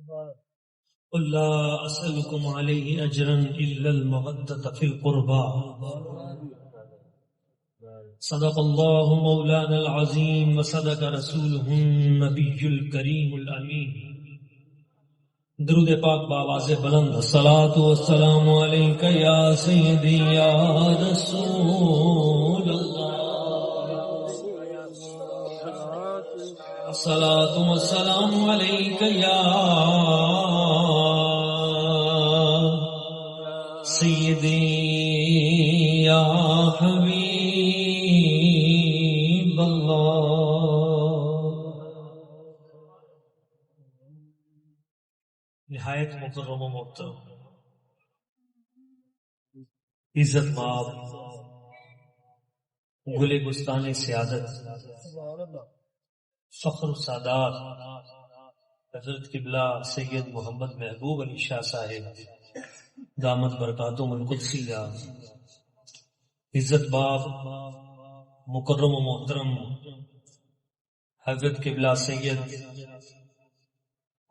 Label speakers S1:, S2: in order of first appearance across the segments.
S1: قل لا أسألكم عليه أجرا إلا المودة في القربى صدق الله مولانا العظيم وصدق رسوله النبي الكريم الأمين. درود پاک بآواز بلند الصلاة والسلام عليك يا سيدي يا رسول الله، الصلاة والسلام عليك يا سيدي يا حبيب الله. نہایت مکرم و محترم عزت مآب گل گستان سعادت فخر السادات حضرت قبلہ سید محمد محبوب علی شاہ صاحب دامت برکاتہم القدسیہ، عزت باب مکرم و محترم حضرت قبلہ سید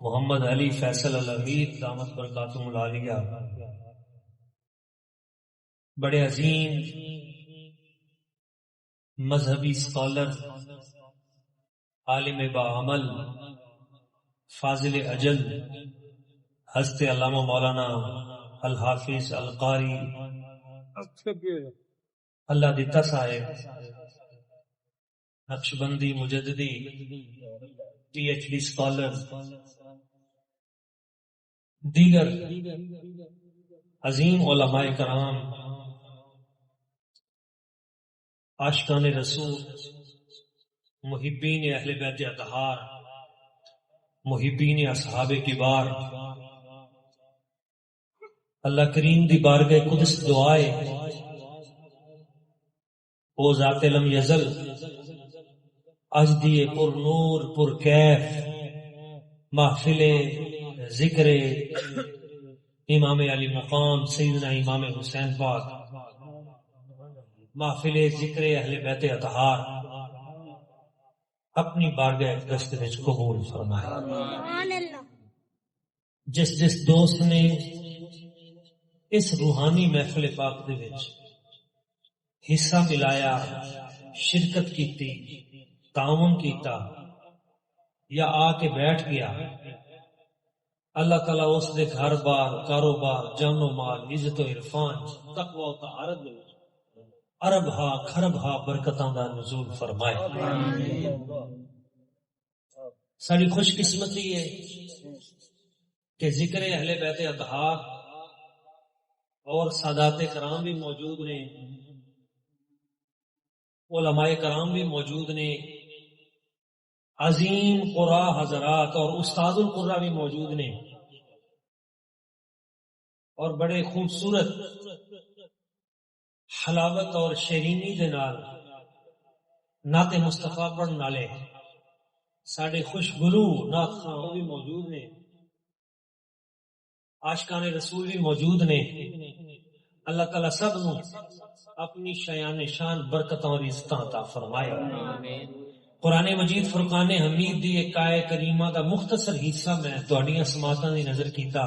S1: محمد علی فیصل الامیر دامت برکاتہم العالیہ، بڑے عظیم مذہبی اسکالر، عالم باعمل، فاضل اجل حضرت علامہ مولانا الحافظ القاری اللہ دیتا صاحب نقشبندی مجددی پی ایچ ڈی اسکالر، دیگر عظیم علماء کرام، عاشقان رسول، محبین اہل بیت اطہار، محبین اصحاب کبار، اللہ کریم دی بارگاہ قدس دعائے او ذات لم یزل اج دی پر نور پر کیف محفل ذکر امام علی مقام سیدنا امام حسین پاک، محفل ذکر اہل بیت اطہار اپنی بارگاہ اقدس وچ قبول فرمائے. جس جس دوست نے اس روحانی محفل پاک دے وچ حصہ ملایا، شرکت کیتی، تعاون کیتا یا آ کے بیٹھ گیا، اللہ تعالیٰ اس دے گھر بار، کاروبار، جان و مال، عزت و عرفان، تقوی و طہارت دے ارب ہا خرب ہا برکتاں دا نزول فرمائے. ساری خوش قسمتی ہے کہ ذکر اہل بیت اطہار اور سادات کرام بھی موجود نے، علماء کرام بھی موجود نے، عظیم قراء حضرات اور استاد القراء بھی موجود نے، اور بڑے خوبصورت حلاوت اور شیرینی دے نال نعت مصطفیٰ پڑھن والے ساڈے خوشگلو نعت خواں بھی موجود نے، عاشقان رسول بھی موجود نے. اللہ تعالیٰ سب نو اپنی شایان شان برکتاں اور عزتاں عطا فرمائے. قرآن مجید فرقان حمید دی ایک آیت کریمہ دا مختصر حصہ میں تہاڈیاں سماعتاں دی نظر کیتا،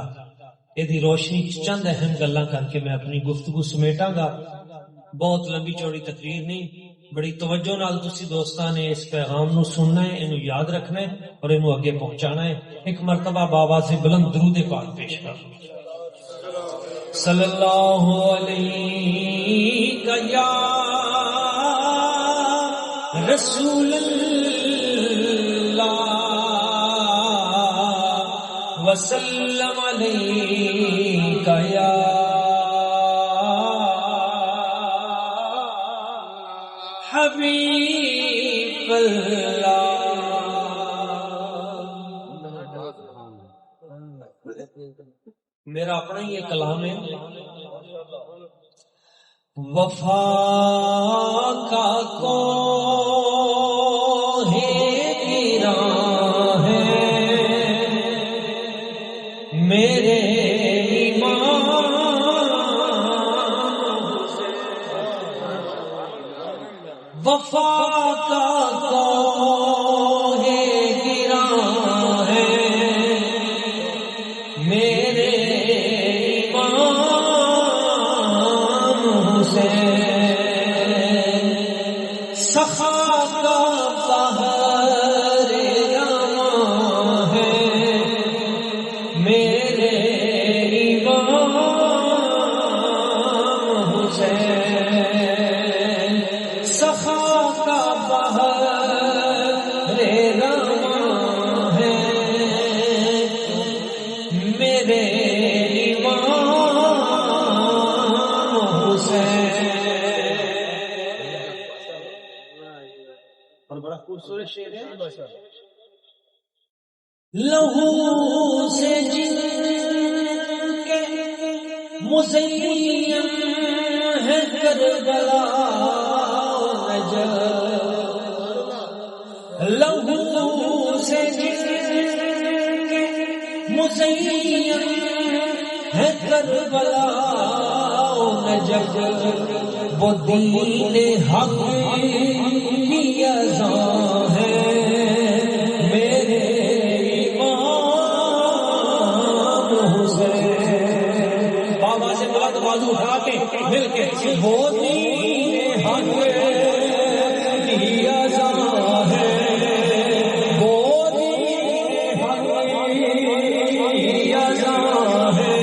S1: ایدی روشنی چند اہم گلاں کر کے میں اپنی گفتگو سمیٹاں گا. بہت لمبی چوڑی تقریر نہیں، بڑی توجہ نال تسی دوستاں نے اس پیغام نو سننا ہے، اینو یاد رکھنا ہے اور اینو اگے پہنچانا ہے. ایک مرتبہ بابا سے بلند درود پاک پیش کر صلی اللہ علیہ یا رسول اللہ وسلم علیہ یا حبیب اللہ. میرا اپنا ہی یہ کلام ہے. وفا کا کو ہے گراں ہے میرے وفا کا کوہ گراں ہے میرے امام حسین. اور بڑا خوبصورت شعر ہے. لہو سے جن کے مزین ہے کربلا نجف. لہو سے جن کے مزین ہے کربلا نجف. وہ دین حق کی اذان ہے میرے امام حسین. بابا سے بات بازو اٹھا کے مل کے وہ دین حق کی اذان ہے. وہ دین حق کی اذان ہے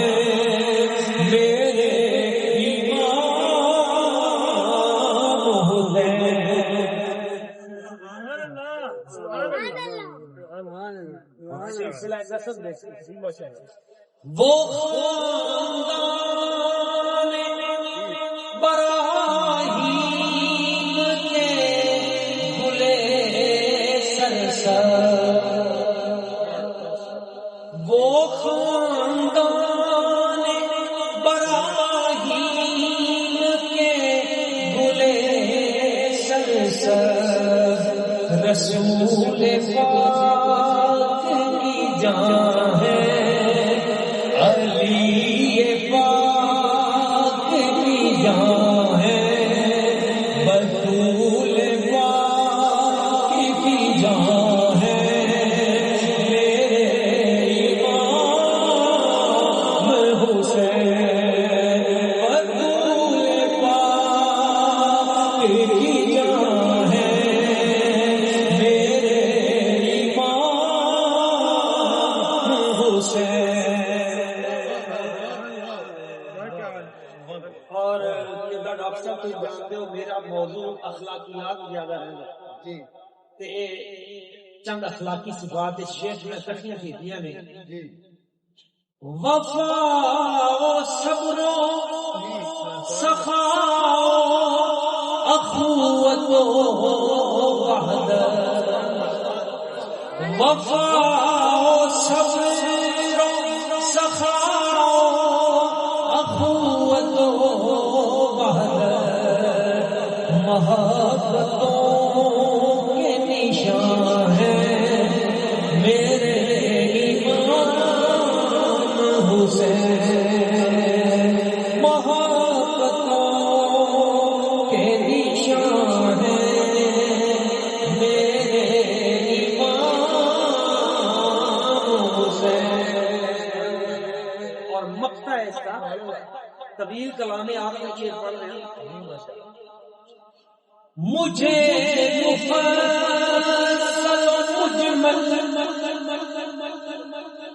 S1: میرے وہ خاندان براہیم کے گلے سرسر. وہ خاندان براہیم کے گلے سرسر. رسول پاک کی جان ہے علی پاک کی جان ہے. بطول پاک کی جان ہے میرے امام حسین. بطول پاک کی جان ہے میرے امام حسین. اور ڈاکٹر صاحب تم جانتے ہو میرا موضوع اخلاقیات زیادہ ہے تے چند اخلاقی صفات شیخ نے کٹھیاں کیتیاں نے. وفا و صبر و سخا اخوت و وحدت. وفا و صبر و سخا اخوت و محبتوں کے نشان ہے میرے امام حسین. محبتوں کے نشان ہے میرے امام حسین. اور مقطع ہے اس کا طویل کلام آپ نے یہ پڑھ رہے ہیں. مجھے مفصل مجمل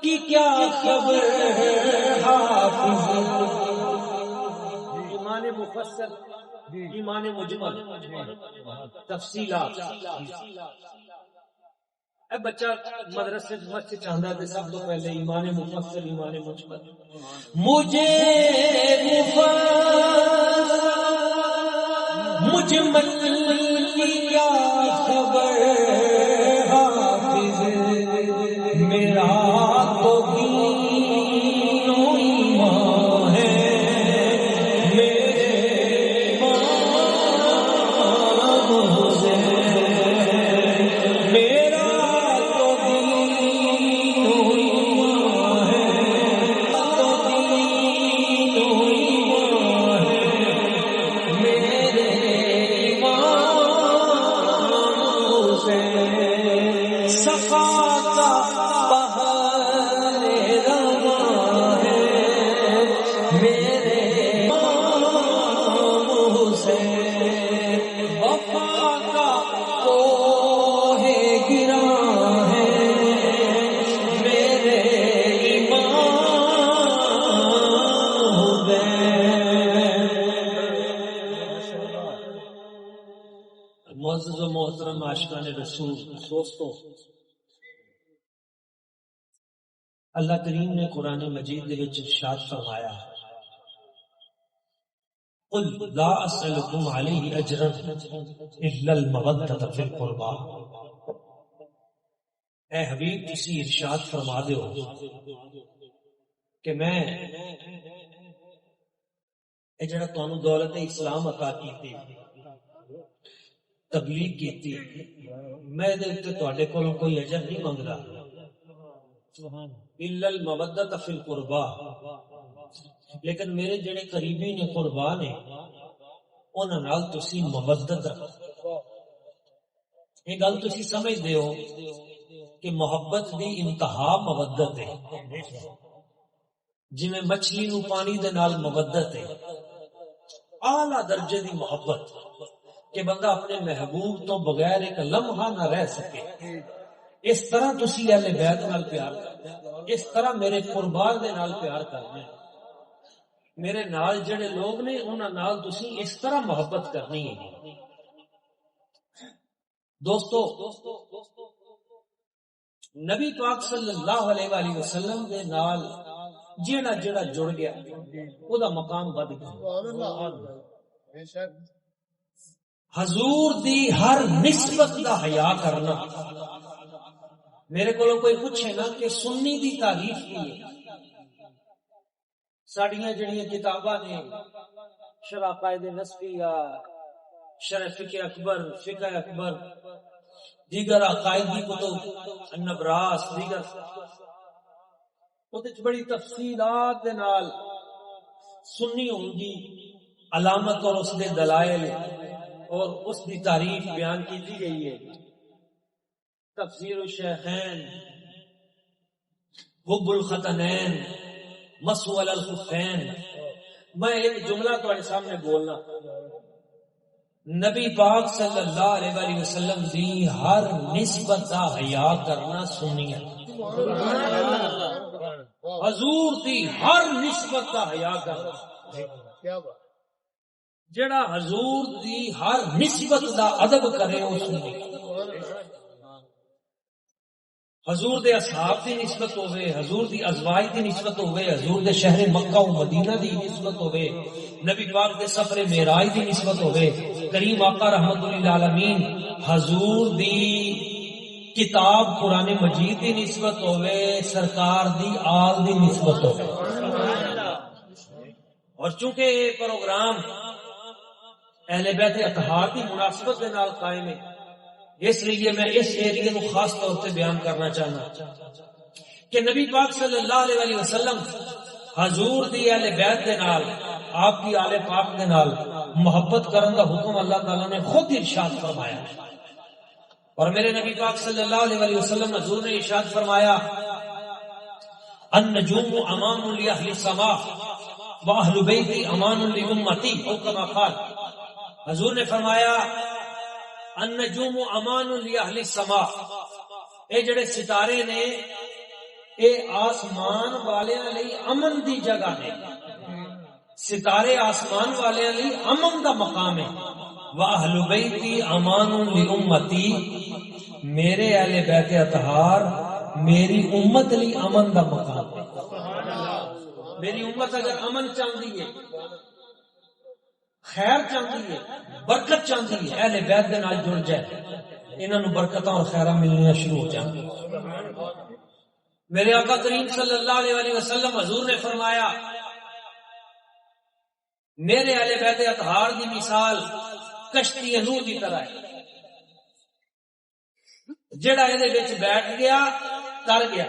S1: کی کیا خبر حافظ. ایمان مفصل ایمان مجمل تفصیلات. اے بچہ مدرسے مسجد چاہتا ہے سب تو پہلے ایمان مفصل ایمان مجمل. مجھے مجمل کی کیا خبر حافظ. میرا تو دین و ایمان ہے میرے امام حسین. میرا تو دین و ایمان ہے. تو دین و ایمان ہے میرے صفا کا بہار رواں ہے میرے امام حسین. وفا کا کوہ گراں ہے میرے امام حسین. معزز و محترم عاشقان رسول دوستو، اللہ کریم نے قرآن مجید دے وچ ارشاد فرمایا قل لا اسألكم علیہ اجرا الا المودۃ فی القربى، اے حبیب تسی ارشاد فرما دیو کہ میں اے جڑا تانوں دولت اسلام عطا کیتی، تبلیغ کیتی، میں دے تے تواڈے کولوں کوئی اجر نہیں منگدا، الا المودۃ فی القربى، لیکن میرے جڑے قریبی نے، قربا نے، انہاں نال تسی مودت رکھو۔ یہ گل تسی سمجھ دیو کہ محبت دی انتہا مودت ہے، جی میں مچھلی نو پانی دے نال مودت ہے، اعلیٰ درجے دی محبت کہ بندہ اپنے محبوب تو بغیر ایک لمحہ نہ رہ سکے، اس طرح تسی اہل بیت نال پیار کرنا، اس طرح میرے قربان دے نال پیار کرنا، میرے نال جڑے لوگ نے انہاں نال تسی اس طرح محبت کرنی ہے۔ دوستو، نبی پاک صلی اللہ علیہ وآلہ وسلم دے نال جڑا جڑا جڑ گیا او دا مقام بد گیا۔ حضور دی ہر نسبت دا حیا کرنا۔ میرے کو کوئی پوچھے نا کہ سنی دی تعریف کی ہے، ساڑیاں جڑیاں کتاباں نے، شرح عقائد نسبیہ، شرح فقہ اکبر، فقہ اکبر، دیگر عقائد کی کتب، النبراس، دیگر اس بڑی تفصیلات دے نال سنی ہوں گی علامت اور اس دے دلائل اور اس دی تعریف بیان کی دی گئی ہے۔ تفسیر الشیخین، حب الختنین، مسح علی الخفین۔ میں ایک جملہ تمہارے سامنے بولنا، نبی پاک صلی اللہ علیہ وآلہ وسلم دی ہر نسبت دا حیا کرنا سنی ہے۔ حضور دی ہر نسبت دا حیا کرنا، جڑا حضور دی ہر نسبت دا ادب کرے وہ سنی۔ حضور دے اصحاب دی نسبت ہوئے، حضور دی ازواج دی نسبت ہوئے، حضور دے شہر مکہ و مدینہ دی نسبت ہوئے، نبی پاک دے سفر معراج دی نسبت ہوئے، کریم آقا رحمت للعالمین حضور دی کتاب قرآن مجید دی نسبت ہوئے، سرکار دی آل دی نسبت ہوئے۔ اور چونکہ یہ پروگرام اہل بیت اطہار دی مناسبت کے نال قائم ہے، اس لیے میں اس ایریے کو خاص طور سے بیان کرنا چاہنا کہ نبی پاک صلی اللہ علیہ وسلم حضور دی اہل بیت دے نال، آپ کی آل پاک دے نال محبت کرن دا حکم اللہ تعالیٰ نے خود ارشاد فرمایا، اور میرے نبی پاک صلی اللہ علیہ وسلم حضور نے ارشاد فرمایا النجوم امان لأہل السماء واہل بیتی امان لامتی، او کما قال، حضور نے فرمایا النجوم امان لأہل السماء، اے جڑے ستارے نے اے آسمان والیاں لئی امن دی جگہ ہے، ستارے آسمان والیاں لئی امن دا مقام ہے، واہل بیتی امان لامتی، میرے اہل بیت اطہار میری امت لئی امن دا مقام ہے۔ میری امت اگر امن چاہتی ہے، خیر چاہتی ہے، برکت چاہتی ہے، اہل بیت دے نال جڑ جائے، انہاں نوں برکتاں اور خیراں ملنیاں شروع ہو جائیں۔ میرے آقا کریم صلی اللہ علیہ وسلم حضور نے فرمایا میرے اہل بیت اطہار دی مثال کشتی نوح دی طرح ہے، جڑا اے دے وچ بیٹھ گیا تر گیا،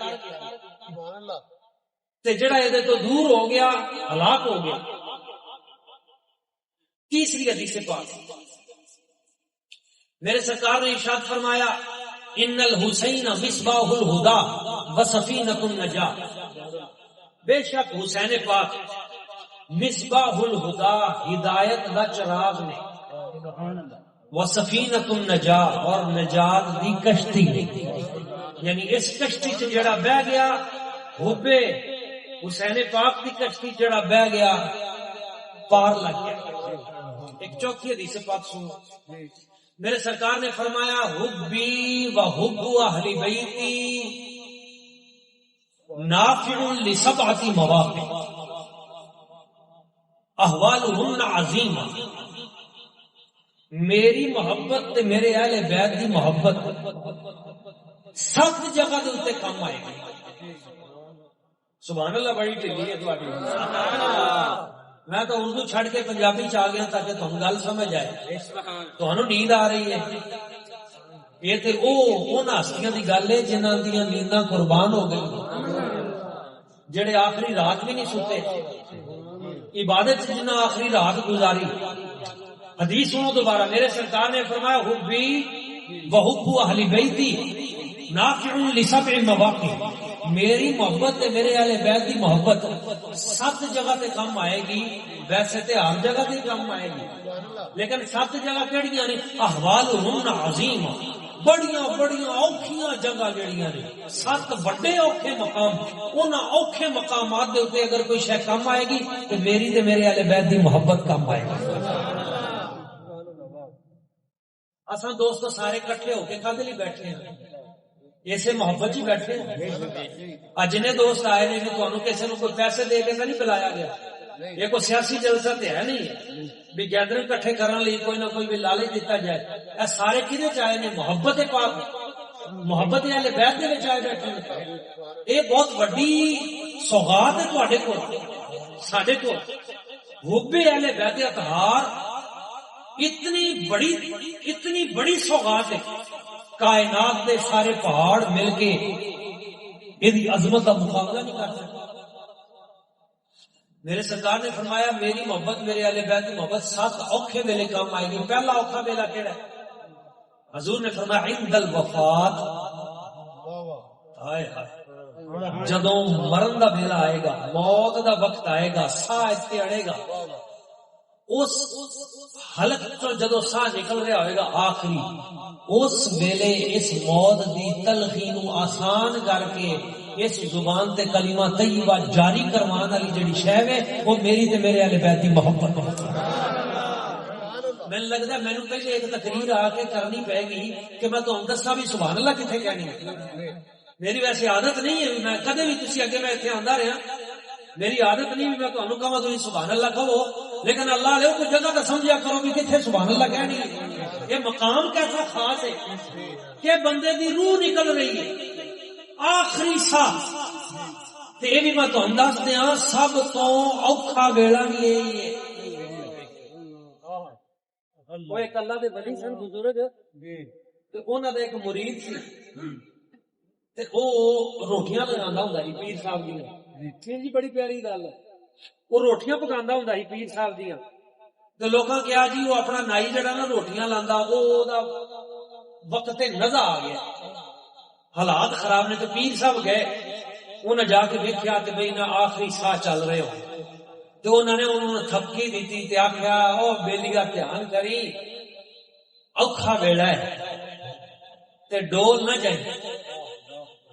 S1: تے جڑا اے دے تو دور ہو گیا ہلاک ہو گیا۔ تیسری حدیث پاک میرے سرکار نے ارشاد فرمایا ان الحسین مصباح الہدا وسفینۃ النجاۃ، بے شک حسین پاک مصباح الہدا ہدایت دا چراغ نے، وسفینۃ النجاۃ اور نجات دی کشتی نے، یعنی اس کشتی سے جڑا بہ گیا ہوبے حسین پاک دی کشتی جڑا بہ گیا پار لگ گیا۔ ایک چوتھی حدیث پاک سنو، میرے سرکار نے فرمایا حبی و حب اہل بیتی نافع لسبعۃ مواقع احوالہن عظیمہ. میری محبت تے میرے اہل بیت دی محبت 7 جگہ دے اوتے کام آئے گی. سبحان اللہ, بڑی ٹھیک ہے تہاڈی. میں تو اردو چھڑ کے پنجابی چ آ گیا تاکہ تم گل سمجھ آئے. تمہیں نیند آ رہی ہے؟ یہ تے ان ہستیاں دی گل ہے جنہاں دیاں نینداں قربان ہو گئی, جڑے آخری رات بھی نہیں سوتے, عبادت جنہاں آخری رات گزاری. حدیث سنو دوبارہ, میرے سرکار نے فرمایا حبی وحب اہل بیتی نافع لسبع مواقع. میری محبت تے میرے اہل بیت دی محبت 7 جگہ تے کم آئے گی. ویسے تے ہر جگہ تے کم آئے گی, لیکن 7 جگہ کیڑیاں نے؟ احوالہن عظیم, بڑیاں بڑیاں اوکھیاں جگہ جڑیاں نے, 7 بڑے اوکھے مقام. انہاں اوکھے مقامات دے اوتے اگر کوئی شے کم آئے گی تو میری تے میرے اہل بیت دی محبت کم آئے گی. اساں دوستو سارے کٹھے ہو کے کدے لئی بیٹھے ہیں؟ اسے محبت ہی بیٹھے ہیں. جنے دوست آئے نے تانوں کسے نوں کوئی پیسے دے کے نہیں بلایا گیا. یہ کوئی سیاسی جلسہ تے ہے نہیں بھی گیدرنگ کٹھے کرنے لئی کوئی نہ کوئی بھی لالچ دیتا جائے. اے سارے کدے چاہے نے؟ محبت پاک, محبت اہل بیت دے وچ آئے بیٹھے ہیں. یہ بہت وڈی سوغات ہے تواڈے کول, ساڈے کول. حب اہل بیت اطہار اتنی بڑی سوغات ہے. کائنات دے سارے پہاڑ مل کے یہ عظمت کا مقابلہ نہیں کر سکتے. میرے سرکار نے فرمایا میری محبت میرے اہل بیت کی محبت 7 اوکھے ویلے کام آئے گی. پہلا اوکھا ویلا کیڑا ہے؟ حضور نے فرمایا عند الوفات. ہائے ہائے, جدوں مرن دا ویلا آئے گا, موت دا وقت آئے گا, ساہ اتنے اڑے گا, اس حلق تو جدو ساہ نکل رہا ہوئے گا آخری, اس ویلے اس موت دی تلخی نو آسان کر کے اس زبان تے کلمہ طیبہ جاری کروان والی جڑی شے ہے وہ میری تے میرے اہل بیت دی محبت ہے. میں لگدا ہے مینوں پہلے ایک تقریر آ کے کرنی پے گی کہ میں تہاں دساں بھی سبحان اللہ کتھے کہنی ہے. میری ویسے عادت نہیں ہے, میں کدے بھی تسی اگے میں ایتھے آندا رہا, میری عادت نہیں بھی میں تہانوں کہاں تسی سبحان اللہ کہو, لیکن اللہ علیہ کو جگہ تو سمجھا کرو بھی کتنے سبحان اللہ کہنی ہے. یہ مقام کیسا خاص ہے کہ بندے دی روح نکل رہی ہے آخری ساہ. تے یہ بھی میں تہانوں دس دیاں سب تو اوکھا ویلا بھی یہی ہے. وہ ایک اللہ دے ولی سن بزرگ, تے انہاں دا ایک مرید سی, تے او روٹیاں لگاندا ہوندا سی پیر صاحب دی. جی بڑی پیاری گل ہے. وہ روٹیاں پکاندا ہوندا سی پیر صاحب دیاں, تے لوکاں کہیا جی وہ اپنا نائی جڑا نا روٹیاں لاندا او دا وقت تے نزا آ گیا, حالات خراب نے. تے پیر صاحب گئے, انہاں جا کے دیکھیا تے بھئی نہ آخری ساہ چل رہے ہو. تے انہاں نے تھپکی دیتی تے آکھیا او بیلیاں دھیان کری اوکھا ویلا ہے تے ڈول نہ جائے.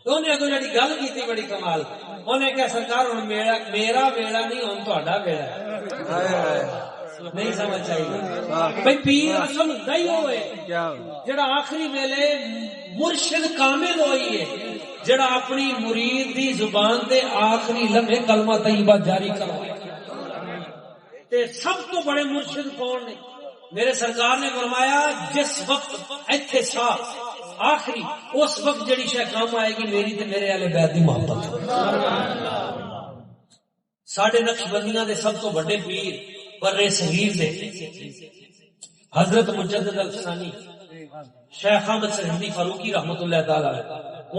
S1: انہیں اگوں جڑی گل کیتی بڑی کمال, انہیں کہا سرکار ہن میرا ویلا نہیں ہن تہاڈا ویلا ہے. نہیں سمجھ چاہیے بھئی پیر اصل نہیں ہوئے جڑا آخری ویلے مرشد کامل ہوئی ہے, جڑا اپنی مرید دی زبان دے آخری لمحے کلمہ طیبہ جاری کروائے. تے سب تو بڑے مرشد کون نے؟ میرے سرکار نے فرمایا جس وقت ایتھے سا آخری اس وقت جڑی شے کام آئے گی میری تے میرے اہل بیت دی محبت. ساڈے نقشبندیاں دے سب تو بڑے پیر برے صغیر دے حضرت مجدد الفسانی شیخ احمد سرہندی فاروقی رحمت اللہ تعالی علیہ,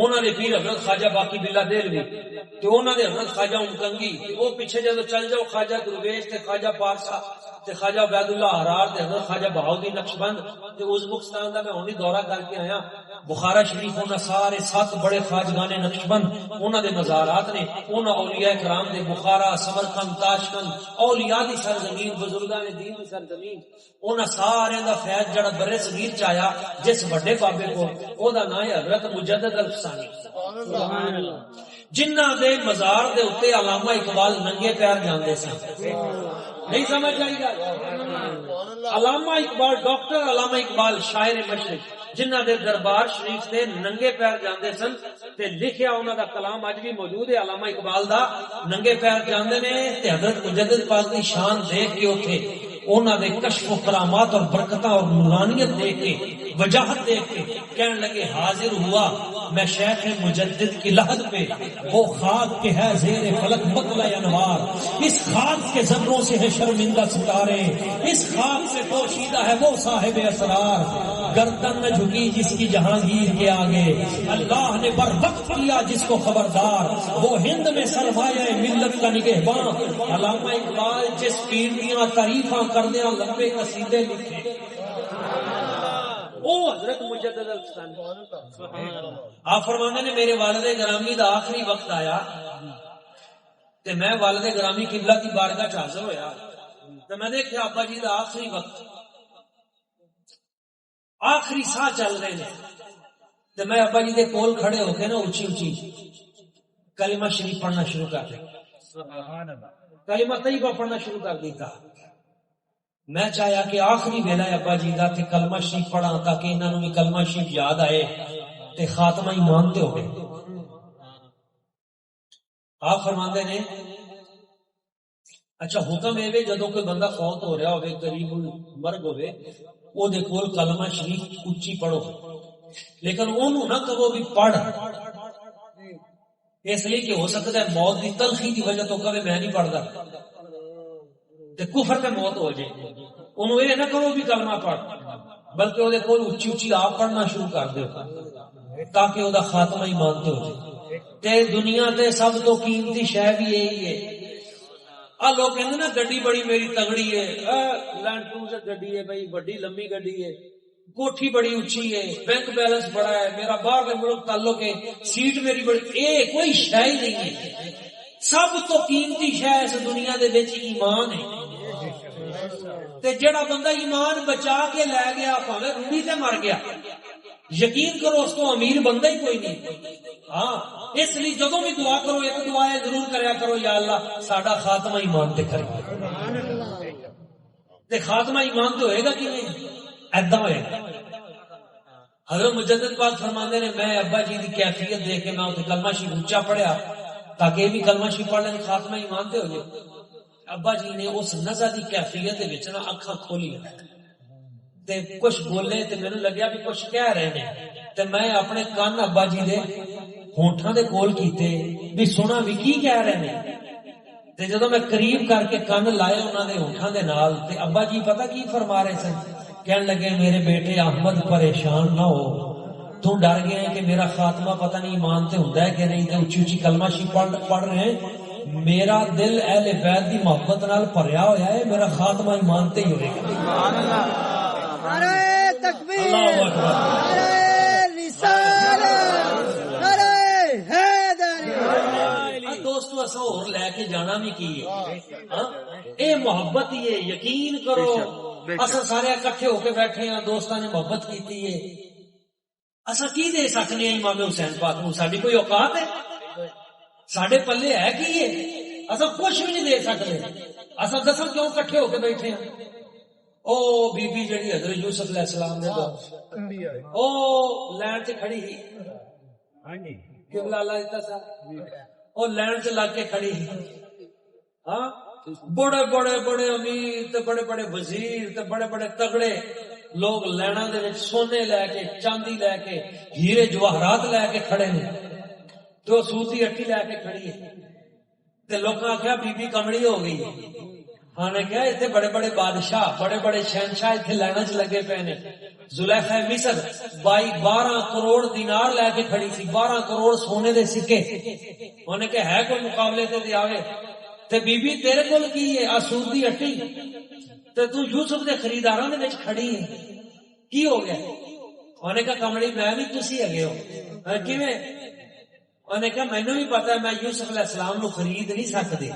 S1: انہاں دے پیر حضرت خواجہ باقی باللہ دہلوی, تے انہاں دے حضرت خواجہ امکنگی, تے او پیچھے جدوں چل جاؤ خواجہ درویش تے خواجہ پارسا تے خواجہ عبید اللہ حرار تے حضرت خواجہ بہاؤدین نقشبند تے ازبکستان دا میں ہونی دورہ کر کے آیا. بخارا شریف انہاں سارے 7 بڑے خواجگان نقشبند انہاں دے مزارات نے. انہاں اولیاء کرام دے بخارا, سمرقند, تاشقند, اولیاء دی سرزمین, بزرگاں دی دین دی سرزمین, انہاں سارے دا فیض جڑا برے صغیر چ آیا جس بڑے بابے کو او دا نام ہے حضرت مجدد الفسانی. سبحان اللہ. جنہ دے مزار دے اوتے علامہ اقبال ننگے پیر جاندے سن. نہیں سمجھ آئی گا؟ علامہ اقبال, ڈاکٹر علامہ اقبال شاعر مشرق, جنہ دے دربار شریف سے ننگے پیر جاندے سن تے لکھیا انہاں دا کلام اج بھی موجود ہے علامہ اقبال دا ننگے پیر جاندے نے تے حضرت مجدد پاک دی شان دیکھ کے اوتھے انہاں دے کشف و کرامات اور برکتاں اور نورانیت دیکھ کے وجاہت دیکھ کے کہنے لگے حاضر ہوا میں شیخ مجدد کی لحد پہ وہ خاک کے ہے زیر فلک مطلع انوار اس خاک کے ذروں سے ہے شرمندہ ستارے اس خاک سے پوشیدہ ہے وہ صاحب اسرار گردن نہ جھکی جس کی جہانگیر کے آگے اللہ نے بر وقت کیا جس کو خبردار وہ ہند میں سرمایہ ملت کا نگہباں علامہ اقبال جس پیر دیاں تعریفاں کردیاں لمبے قصیدے لکھے او حضرت مجدد آپ فرمانے نے میرے والد گرامی دا آخری وقت آیا تے میں والد گرامی قبلہ کی بارگاہ چ حاضر ہویا تے میں دیکھیا ابا جی دا آخری وقت آخری سا چل رہے ہیں تے میں ابا جی دے کول کھڑے ہو کے نا اونچی اونچی کلمہ شریف پڑھنا شروع کر دیا کلمہ طیبہ پڑھنا شروع کر دیتا میں چاہیا کہ آخری ویلا ابا جی دا تے کلمہ شریف پڑھا تاکہ انہاں نوں بھی کلمہ شریف یاد آئے تے خاتمہ ایمان تے ہو گئے آپ فرماندے نے اچھا حکم اے وے جدوں کوئی بندہ فوت ہو رہا ہوے قریب مرگ ہوے او دے کول کلمہ شریف اونچی پڑھو لیکن اونوں نہ کہو بھی پڑھ اس لیے کہ ہو سکتا ہے موت دی تلخی دی وجہ تو کہے میں نہیں پڑھدا تے کفر تے موت ہو جائے انہوں یہ نہ کرو بھی کلمہ پڑھ بلکہ وہ کول اچھی اچھی آپ پڑھنا شروع کر دیو تاکہ وہ خاتمہ ایمان تے ہو جائے تے دنیا تے سب تو قیمتی شے بھی یہی ہے آ لوگ کہندے نا گڈی بڑی میری تگڑی ہے لینڈ کروزر گڈی ہے بھائی بڑی لمبی گڈی ہے کوٹھی بڑی اونچی ہے بینک بیلنس بڑا ہے میرا باہر کے ملک تعلق ہے سیٹ میری بڑی اے کوئی شے ہی نہیں ہے سب تو قیمتی شے اس دنیا دے وچ ایمان ہے تے جڑا بندہ ایمان بچا کے لے گیا بھاویں روڑی تے مر گیا یقین کرو اس کو امیر بندہ ہی کوئی نہیں ہاں اس لیے جدوں بھی دعا کرو ایک دعا ضرور کریا کرو یا اللہ ساڈا خاتمہ ایمان تے کر تے خاتمہ ایمان تے ہوئے گا کہ نہیں ایدا ہوئے گا حضرت مجدد پاک فرماندے نے میں ابا جی دی کیفیت دیکھ کے میں اوتھے کلمہ شریف اونچا پڑھیا تاکہ یہ بھی کلمہ شریف پڑھ لیں خاتمہ ایمان تے ہو جائے ابا جی نے اس نظر دی کیفیت دے وچ نا اکھاں کھولی تے کچھ بولے تے مینوں لگیا بھی کچھ کہہ رہے نے تے میں اپنے کان ابا جی دے ہونٹاں دے کول کیتے بھی سنا بھی کی کہہ رہے نے تے جدوں میں قریب کر کے کان لائے انہاں دے ہونٹاں دے نال تے ابا جی پتہ کی فرما رہے سن کہنے لگے میرے بیٹے احمد پریشان نہ ہو تو ڈر گیا ہے کہ میرا خاتمہ پتہ نہیں ایمان تے ہوندا ہے کہ نہیں تے اونچی اونچی کلمہ شریف پڑھ رہے ہیں میرا دل اہل بیت دی محبت نال بھریا ہویا ہے میرا خاتمہ ایمان تے ہی ہوئے گا سبحان اللہ نعرہ تکبیر اللہ اکبر نعرہ رسالت نعرہ حیدری دوستو اساں اور لے کے جانا بھی کی ہے ہاں اے محبت ہی ہے یقین کرو اساں سارے اکٹھے ہو کے بیٹھے ہیں دوستاں نے محبت کیتی ہے اساں کی دے سکنے ہیں امام حسین پاک نوں ساڈی کوئی اوقات ہے ساڈے پلے ہے کی ہے اساں کچھ بھی نہیں دے سکتے اساں دساں کیوں اکٹھے ہو کے بیٹھے ہیں او بی بی جڑی حضرت یوسف علیہ السلام نے او لین تے کھڑی ہی ہاں جی قبلہ اللہ دیتا سا او لین تے لگ کے کھڑی ہی ہاں بڑے بڑے بڑے امیر تے بڑے بڑے وزیر تے بڑے بڑے تگڑے لوگ لینا دے وچ سونے لے کے چاندی لے کے ہیرے جواہرات لے کے کھڑے نے تو سوتی اٹھی لے کے کھڑی ہے تے لوکاں کہیا بی بی کمڑی ہو گئی ہاں نے کہا ایتھے بڑے بڑے بادشاہ بڑے بڑے شہنشاہ ایتھے لینا چ لگے پے نے زلیخا مصر 12 کروڑ دینار لے کے کھڑی سی 12 کروڑ سونے دے سکے انہوں نے کہ ہے کوئی مقابلے تے دے آوے تے بی بی تیرے کول کی ہے اسود دی اٹھی تے تو یوسف دے خریداراں دے وچ کھڑی ہے کی ہو گیا انہوں نے کہا کمڑی میں بھی تسی ہگے ہو کیویں انہوں نے کہا مینوں بھی پتا ہے میں یوسف علیہ السلام نو خرید نہیں سکدی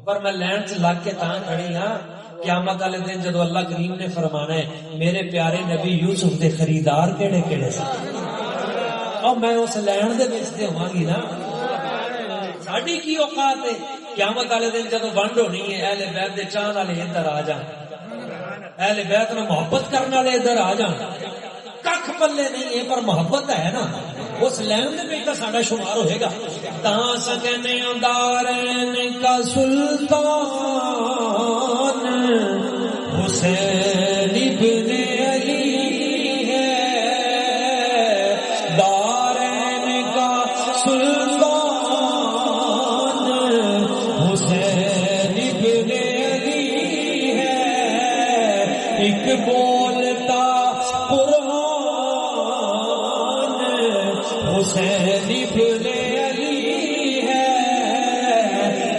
S1: پر میں لین چ لگ کے تاں کھڑی ہاں قیامت والے دن جدو اللہ کریم نے فرمانا ہے میرے پیارے نبی یوسف دے خریدار کیڑے کیڑے سن اور میں اس لین دے وچ تے ہوواں گی نا ساڈی کی اوقات ہے قیامت والے دن جدو ونڈ ہونی ہے اہل بیت دے چاہن والے ادھر آ جان اہل بیت نال محبت کرنے والے ادھر آ جان کک کھ پلے نہیں ہے پر محبت ہے نا اس لین دے وچ ساڈا شمار ہوئے گا تاں سکنے دارین کا سلطان حسین ابن علی ہے دارین کا سلطان حسین ابن علی ہے ایک بولتا قرآن حسین ابن علی ہے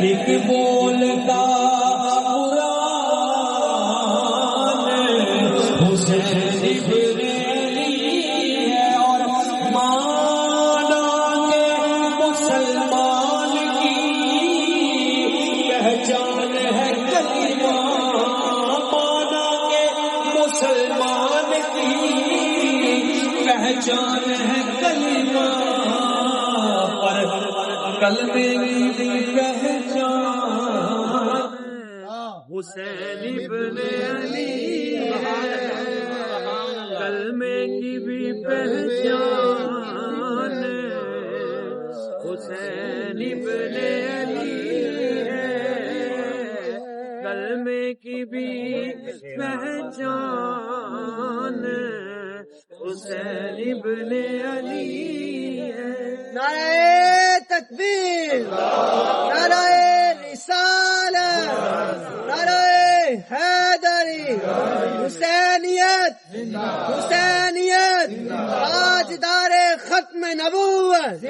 S1: ایک بولتا قرآن حسین ابن علی ہے اور مانا کے مسلمان کی پہچان ہے کلمہ مانا کے مسلمان کی پہچان ہے کلمہ پر کلمے کی پہچان حسین ابن علی ہے کلمے کی بھی پہچان حسین ابن علی ہے کلمے کی بھی پہچان حسین ابن علی ہے
S2: نعرہ تکبیر نعرہ رسالت نعرہ حیدری حسینیت حسینیت تاجدار ختم نبوت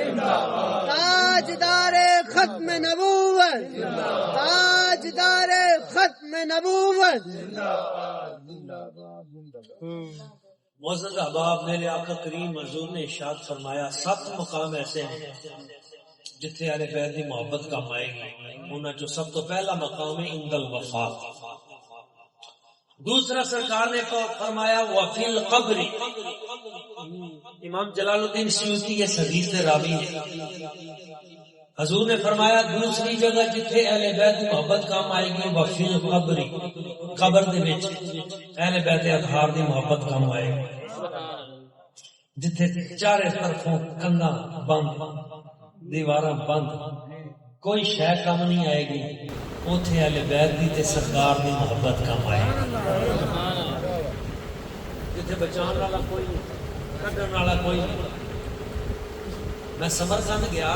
S2: تاجدار ختم نبوت تاجدار ختم نبوت
S1: معزز احباب میرے آقا کریم حضور نے ارشاد فرمایا 7 مقام ایسے ہیں جتھے اہل بیت دی محبت کام آئے گی انہاں چوں سب تو پہلا مقام ہے عند الوفات دوسرا سرکار نے فرمایا وفی القبر امام جلال الدین سیوطی یہ حدیث دے راوی ہیں حضور نے فرمایا دوسری جگہ جتھے اہل بیت دی محبت کام آئے گی وفی القبر قبر دے وچ اہل بیت اطہار دی محبت کام آئے گی جتھے چارے طرفوں کنداں بند دیواراں بند کوئی شے کم نہیں آئے گی اوتھے اہل بیت دی تے سرکار دی محبت کم آئے گی جتھے بچان والا کوئی نہیں کڈن والا کوئی نہیں میں سمرقند گیا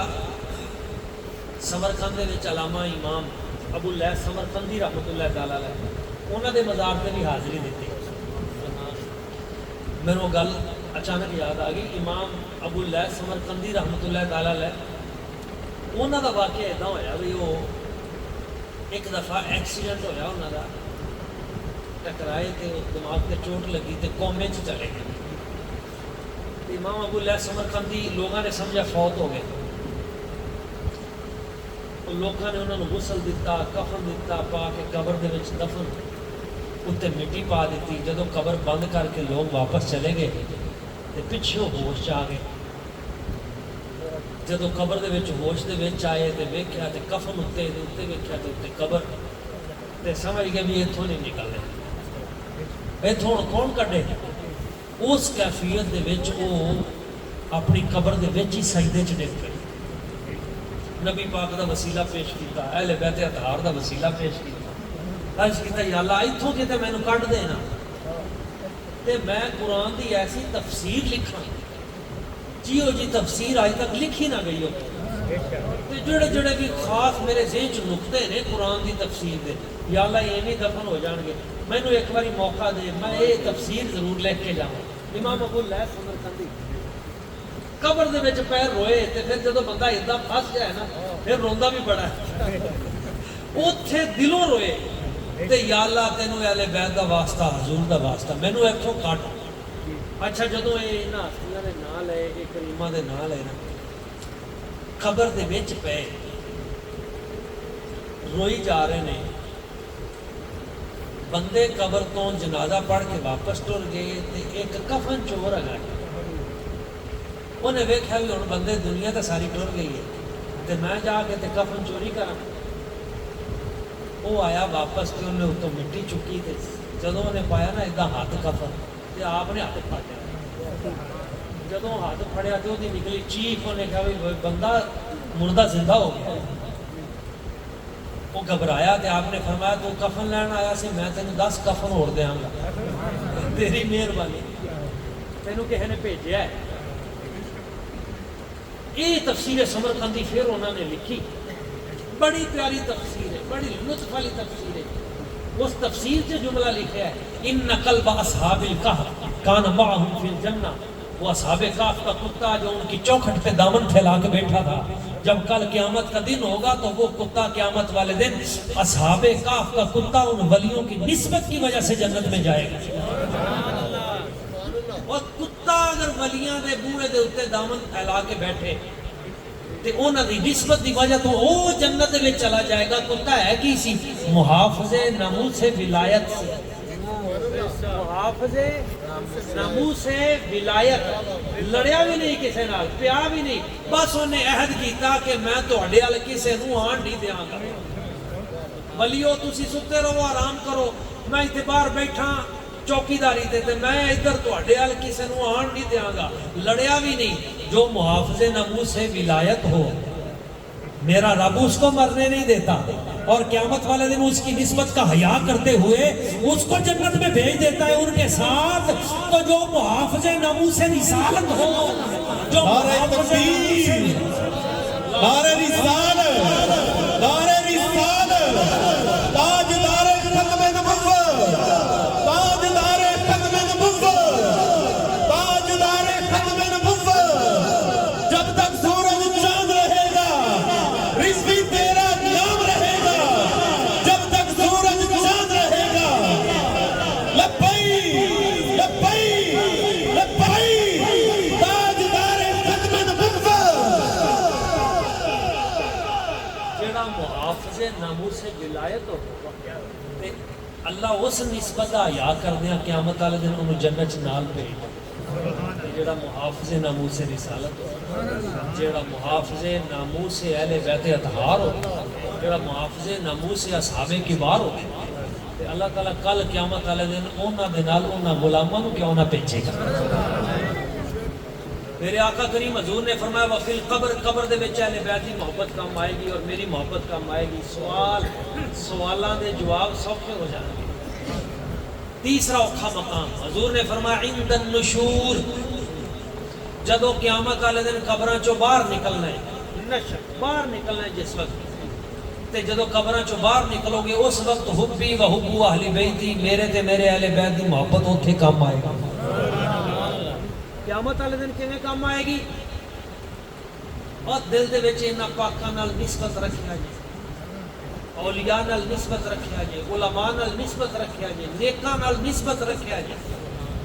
S1: سمرقند دے وچ علامہ امام ابو اللیث سمرقندی رحمۃ اللہ تعالی علیہ انہاں دے مزار تے بھی حاضری دتی میرے گل اچانک یاد آ گئی امام ابو اللیث سمرقندی رحمۃ اللہ تعالی علیہ انہاں دا واقعہ ادا ہویا بھی وہ ایک دفعہ ایکسیڈنٹ ہویا انہاں دا ٹکرائے تے دماغ تے چوٹ لگی تے کومے چ چلے گئے امام ابو اللیث سمرقندی لوگاں نے سمجھا فوت ہو گئے لوگوں نے انہوں نے غسل دیتا کفن دیتا پا کے قبر دے وچ دفن اتنے مٹی پا دیتی جدو قبر بند کر کے لوگ واپس چلے گئے تے پچھے ہوش آ گئے جدو قبر دے وچ ہوش دے وچ آئے تے ویکھیا تے کفن اتنے ویکھیا تے اتنے قبر تے سمجھ گئے بھی اتھوں نہیں نکلنے اتھوں کون کڈے اس کیفیت دے وچ او اپنی قبر دے وچ ہی سجدے چ ڈگ پئے نبی پاک دا وسیلہ پیش کیتا اہل بیت اطہار دا وسیلہ پیش کیتا عرض کیتا یا اللہ ایتھوں کتے مینوں کڈ دینا تے میں قرآن دی ایسی تفسیر لکھاں جیو جی تفسیر آج تک لکھی نہ گئی ہو تے جڑے جڑے بھی خاص میرے ذہن چ نقطے نے قرآن دی تفسیر دے یا اللہ یہ نہیں دفن ہو جان گے مینوں ایک باری موقع دے میں یہ تفسیر ضرور لکھ کے جاواں امام ابو اللیث سمرقندی قبر دے وچ پیر روئے تے پھر جدوں بندہ ادھا پھس جائے نا پھر روندا بھی بڑا ہے اوتھے دلوں روئے تے یا اللہ تینوں اہل بیت دا واسطہ حضور دا واسطہ مینوں ایتھوں کٹ اچھا جدوں انہاں ہستیاں دے نام لے کریماں دے نام لے نا قبر دے وچ پے روئی جا رہے نے بندے قبر تو جنازہ پڑھ کے واپس ٹر گئے تے ایک کفن چور آ گیا انہیں ویکھیا بھی ہن بندے دنیا تے ساری ٹر گئی ہے تے میں جا کے تے کفن چوری کراں وہ آیا واپس تے انہیں اتوں مٹی چکی تے جدوں انہیں پایا نا ادھا ہاتھ کفن تے آپ نے ہاتھ پھاڑیا جدوں ہاتھ پھڑیا تو دی نکلی چیخ، انہیں کہا بھی بندہ مردہ زندہ ہو گیا۔ وہ گھبرایا تے آپ نے فرمایا تو کفن لین آیا سی، میں تینوں 10 کفن ہوڑ دیاں گا، تیری مہربانی، تینوں کہے نے بھیجیا ہے۔ یہ تفسیر سمرقندی پھر انہوں نے لکھی، بڑی پیاری تفسیر ہے، بڑی لطف والی تفسیر ہے۔ اس تفسیر سے جملہ لکھا ہے ان قلب اصحاب الکہف کان معہم فی الجنہ، وہ اصحاب کہف کا کتا جو ان کی چوکھٹ پہ دامن پھیلا کے بیٹھا تھا، جب کل قیامت کا دن ہوگا تو وہ کتا قیامت والے دن اصحاب کہف کا کتا ان ولیوں کی نسبت کی وجہ سے جنت میں جائے گا۔ اور کتا اگر ولیاں دے بوئے دے اتے دامن پھیلا کے بیٹھے تے انہاں دی نسبت دی وجہ تو او جنت میں چلا جائے گا۔ کتا ہے کی سی؟ محافظ ناموس ولایت سے، محافظ ناموس ولایت، لڑیا بھی نہیں کسی نال، پیا بھی نہیں، بس انہیں عہد کیتا کہ میں تہاڈے ال کسے نوں آن نہیں دیاں گا، ولیو تسی ستے رہو آرام کرو، میں ایتھے باہر بیٹھا چوکیداری تے میں ادھر تہاڈے ال کسے نوں آن نہیں دیاں گا، لڑیا بھی نہیں۔ جو محافظ ناموس ولایت ہو میرا رب اس کو مرنے نہیں دیتا، اور قیامت والے دن اس کی نسبت کا حیا کرتے ہوئے اس کو جنت میں بھیج دیتا ہے ان کے ساتھ۔ تو جو محافظ ناموس رسالت ہو، جو محافظ
S3: نعرہ رسالت، نعرہ رسالت، تاجدار ختم نبوت، تاجدار ختم نبوت، تاجدار ختم نبوت، جب تک سورج چاند رہے گا رزقی تیرا نام رہے گا، جب تک سورج چاند رہے گا لبیک لبیک لبیک، تاجدار ختم نبوت۔
S1: جیڑا محافظ ناموس ولایت ہو تے اللہ اس نسبت دا حیا کردیاں قیامت والے دن انہوں جنت نال بھیج، جیڑا محافظ ناموس رسالت ہو، جیڑا محافظ ناموس اہل بیت اطہار ہو، جیڑا محافظ ناموس اصحاب کبار ہو، تے اللہ تعالیٰ کل قیامت والے دن انہاں دے نال انہاں غلاماں نوں کیوں نہ بھیجے گا۔ میرے آقا کریم حضور نے فرمایا وفی القبر، قبر دے وچ اہل بیت دی محبت کام آئے گی اور میری محبت کام آئے گی، سوالاں دے جواب سوکھے ہو جائیں گے۔ تیسرا اوکھا مقام حضور نے فرمایا عند النشور، جدو قیامت والے دن قبراں چوں باہر نکلنا ہے، نشر باہر نکلنا ہے جس وقت، تے جدو قبراں چوں باہر نکلو گے اس وقت حبی و حب اہل بیتی، میرے تے میرے اہل بیت دی محبت اوتھے کام آئے گا۔ قیامت والے دن کیویں کام آئے گی؟ اور دل دے وچ انہاں پاکاں نال نسبت رکھیا جے، اولیاء نال نسبت رکھیا جے، علماء نال نسبت رکھیا جے، نیکاں نال نسبت رکھیا جے۔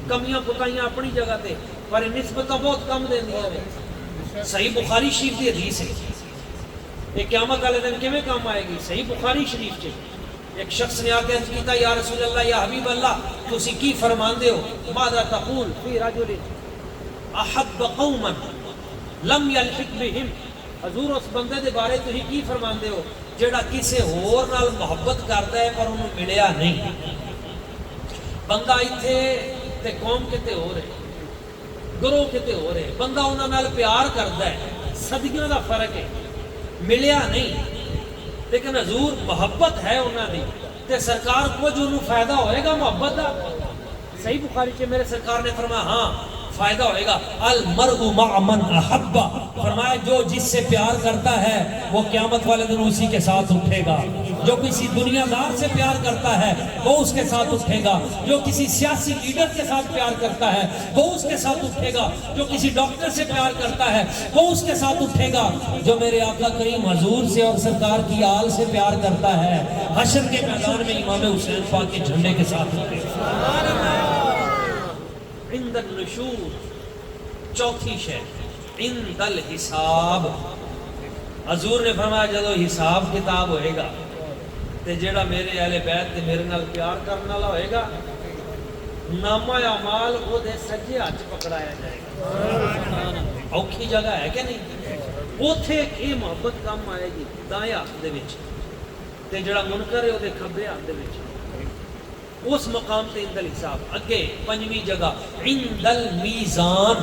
S1: کمیاں پتائیاں اپنی جگہ تے، پر نسبتاں بہت کم دیندیاں نے۔ صحیح بخاری شریف دی حدیث ہے، یہ قیامت والے دن کیویں کام آئے گی؟ صحیح بخاری شریف چ ایک شخص نے آ کے عرض کیتا یا رسول اللہ یا حبیب اللہ تسی کی فرماندے ہو؟ ماذا تقول فی رجل احب قوما لم یلحق بہم، حضور اس بندے دے بارے تسی کی فرماندے ہو جیڑا کسے ہور نال محبت کردا ہے پر انہوں ملیا نہیں؟ بندہ ایتھے تے قوم کتے ہو رہے، گروہ کتے ہو رہے، بندہ انہاں نال پیار کردا ہے، صدیاں دا فرق ہے، ملیا نہیں، لیکن حضور محبت ہے انہاں دی تے سرکار کو جو انہوں فائدہ ہوئے گا محبت دا۔ صحیح بخاری سے میرے سرکار نے فرمایا ہاں فائدہ ہوئے گا، المرء مع من احب، فرمایا جو جس سے پیار کرتا ہے وہ قیامت والے دن اسی کے ساتھ اٹھے گا، جو کسی دنیا دار سے پیار کرتا ہے وہ اس کے ساتھ اٹھے گا، جو کسی سیاسی لیڈر کے ساتھ پیار کرتا ہے وہ اس کے ساتھ اٹھے گا، جو کسی ڈاکٹر سے پیار کرتا ہے وہ اس کے ساتھ اٹھے گا، جو میرے آقا کریم حضور سے اور سرکار کی آل سے پیار کرتا ہے حشر کے میدان میں امام حسین پاک کے جھنڈے کے ساتھ اٹھے گا۔ عند النشور، چوتھی شے عند الحساب، حضور نے فرمایا جدو حساب کتاب ہوئے گا تے جیڑا میرے اہل بیت تے میرے نال پیار کرنے والا ہوئے گا نامہ اعمال او دے سجے ہاتھ پکڑایا جائے گا۔ اوکھی جگہ ہے کہ نہیں؟ اوتھے یہ محبت کام آئے گی دائیں ہاتھ دے وچ تے جیڑا منکر ہے او دے کھبے ہاتھ دے وچ۔ اس مقام تے عند الحساب. اگے پنجویں جگہ عند المیزان.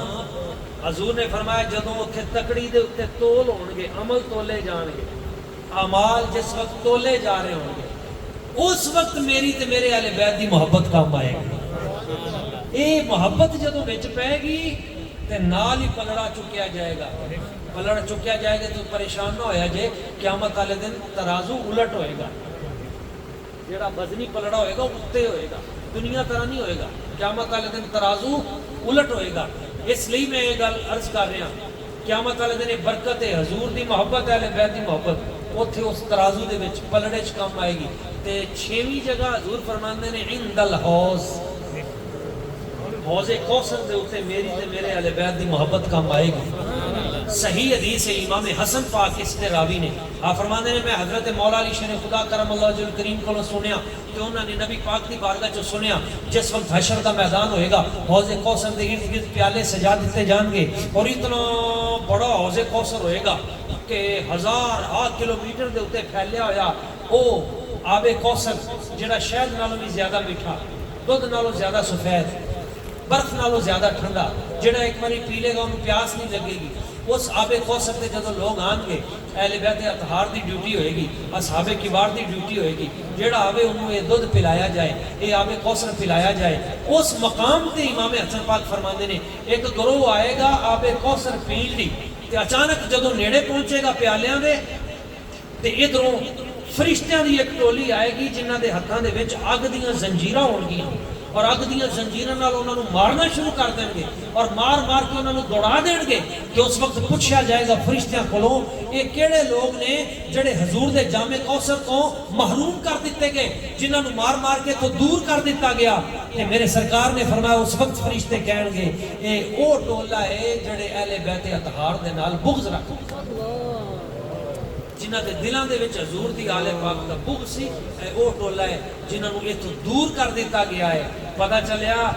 S1: حضور نے فرمایا جدوں اتنے تکڑی دے اتنے تول ہون گے، عمل تولے جان گے، اعمال جس وقت تولے جا رہے ہوں گے، اس وقت میری تے میرے اہل بیت دی محبت کام آئے گی. اے محبت جدوں وچ پے گی تے نال ہی پلڑا چکیا جائے گا. پلڑ چکیا جائے گا تو پریشان نہ ہویا جے قیامت والے دن ترازو الٹ ہوئے گا. جڑا وزنی پلڑا ہوئے گا اتے ہوئے گا، دنیا طرح نہیں ہوئے گا. قیامت والے دن ترازو الٹ ہوئے گا. اس لیے میں یہ گل عرض کر رہا قیامت والے دن برکت ہے حضور دی محبت اہل بیت دی محبت اوتھے اس ترازو دے وچ پلڑے چ کم آئے گی. تے چھویں جگہ حضور فرماندے نے عند الحوض. حوض کوثر دے اوتے میری تے میرے اہل بیت دی محبت کم آئے گی. صحیح حدیث ہے امام حسن پاک اس نے راوی نے آپ فرماندے نے میں حضرت مولا علی شیر خدا کرم اللہ وجہ الکریم کو سنیا کہ انہوں نے نبی پاک دی بارگاہ چ سنیا جس وقت حشر دا میدان ہوئے گا حوض کوثر دے ارد گرد پیالے سجا دیتے جان گے اور اتنا بڑا حوض کوثر ہوئے گا کہ 1000 کلومیٹر دے اوتے پھیلیا ہویا او آب کوثر جڑا شہد نالوں بھی زیادہ میٹھا، دودھ نالوں زیادہ سفید، برف نالوں زیادہ ٹھنڈا، جڑا ایک باری پی لے گا انہوں پیاس نہیں لگے گی. اس آب کوثر تے جدو لوگ آن گے اہل بیت اطہار دی ڈیوٹی ہوئے گی، اصحاب کبار دی ڈیوٹی ہوئے گی، جڑا آوے انہوں یہ دودھ پلایا جائے، یہ آب کوثر پلایا جائے. اس مقام تے امام حسن پاک فرماندے نے ایک گروہ آئے گا آب کوثر پین دی تے اچانک جدو نیڑے پہنچے گا پیالیاں دے تے ادھروں فرشتیاں دی ایک ٹولی آئے گی جنہاں دے ہتھاں دے وچ اگ دیاں زنجیراں ہون گیاں اور اگ دیاں زنجیراں نال انہاں نوں مارنا شروع کر دیں گے اور مار مار کے انہاں نوں دوڑا دیں گے کہ اس وقت پوچھا جائے گا فرشتیاں کولوں یہ کیڑے لوگ نے جڑے حضور دے جام کوثر تو محروم کر دیتے گئے جنہاں نوں مار مار کے تو دور کر دیتا گیا. کہ میرے سرکار نے فرمایا اس وقت فرشتے کہن گے اے او ٹولا ہے جڑے اہل بیت اطہار دے نال بغض رکھتے جنہ دے دلاں دے وچ حضور دی آل پاک دا بغض سی. اے او ٹولا ہے جنہاں نوں ایتھوں دور کر دیتا گیا ہے. پتہ چلیا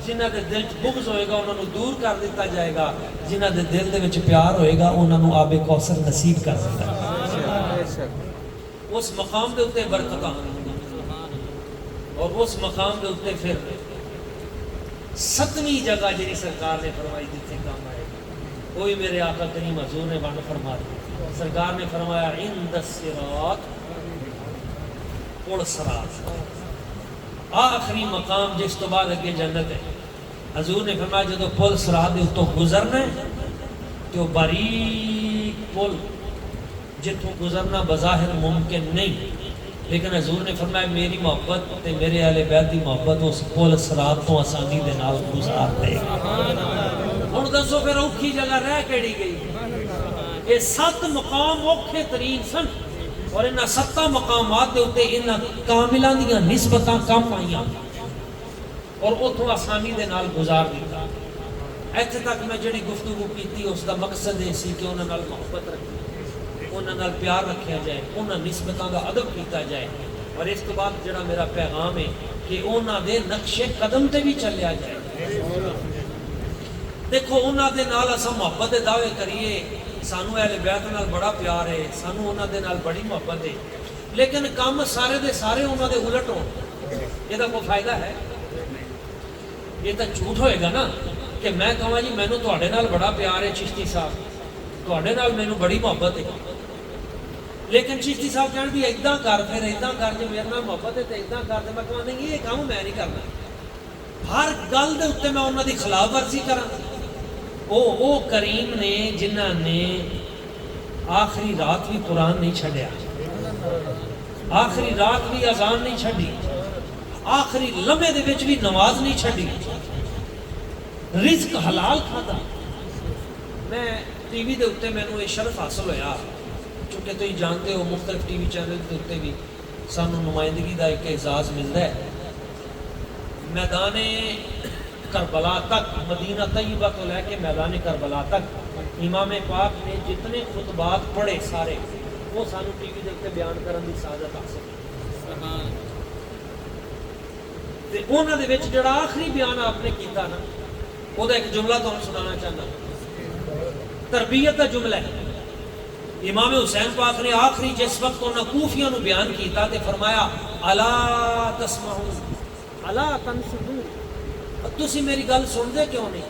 S1: جنہ دے دل وچ بغض ہوئے گا انہاں نوں دور کر دیتا جائے گا، جنہ دے دل دے وچ پیار ہوئے گا انہاں نوں آب کوثر نصیب کر دیتا ہے. اس مقام دے اوتے برکتاں اور اس مقام دے اوتے پھر 7ویں جگہ جڑی سرکار نے فرمائی جتھے کام آئے گا وہی میرے آقا کریم حضور نے ونڈ فرما دی. سرکار نے فرمایا عند الصراط پل صراط آخری مقام جس تو بعد اگے جنت ہے. حضور نے فرمایا جدو پل صراط دے اتوں گزرنا ہے تو باریک پل جتوں گزرنا بظاہر ممکن نہیں لیکن حضور نے فرمایا میری محبت تے میرے اہل بیت دی محبت اس پل صراط تو آسانی دے نال گزار دے گا. ہن دسو پھر اوکھی جگہ رہ کیڑی گئی؟ یہ 7 مقام اوکھے ترین سن اور انہاں 7 مقامات دے اوتے انہاں کاملاں دیاں نسبتاں کم آئیاں اور اتوں آسانی دے نال گزار دیتا. ایتھے تک میں جڑی گفتگو کیتی اس دا مقصد یہ سی کہ انہاں نال محبت رکھی، انہاں نال پیار رکھیا جائے، انہاں نسبتاں دا ادب کیتا جائے اور اس کے بعد جڑا میرا پیغام ہے کہ انہاں دے نقش قدم تے بھی چلیا جائے. دیکھو انہاں دے نال اساں محبت دے دعوے کریے سانو اہل بیت نال بڑا پیار ہے، سانو انہاں دے نال بڑی محبت ہے لیکن کام سارے دے سارے انہاں دے الٹ ہو یہ دا کوئی فائدہ ہے؟ یہ تو جھوٹ ہوئے گا نا کہ میں کہاں جی مینوں تواڈے نال بڑا پیار ہے چشتی صاحب تواڈے نال مینوں بڑی محبت ہے لیکن چشتی صاحب کہن بھی اداں کر پھر اداں کر جے میرے نال محبت ہے تے اداں کر دے. میں کہاں نہیں یہ کام میں نہیں کرنا، ہر گل دے اوتے میں انہاں دی خلاف ورزی کراں. او کریم نے جنہاں نے آخری رات بھی قرآن نہیں چھڑیا، آخری رات بھی اذان نہیں چھڑی، آخری لمحے دے وچ بھی نماز نہیں چھڑی، رزق حلال کھادا. میں ٹی وی دے اوتے مینوں یہ شرف حاصل ہویا چونکہ تسی جانتے ہو مختلف ٹی وی چینل دے اوتے بھی سانوں نمائندگی دا ایک اعزاز ملدا ہے. میدان کربلا تک مدینہ طیبہ کو لے کے میدان کربلا تک امام پاک نے جتنے خطبات پڑھے سارے وہ سانو ٹی وی دے اوتے بیان کرن دی سعادت حاصل تے انہاں دے وچ جڑا آخری بیان آپ نے کیتا نا وہ دا ایک جملہ تانوں سنانا چاہنا، تربیت دا جملہ ہے. امام حسین پاک نے آخری جس وقت انہاں کوفیاں نو بیان کیتا تے فرمایا الا تسمعون الا تنصتون, تسی میری گل سنتے کیوں نہیں,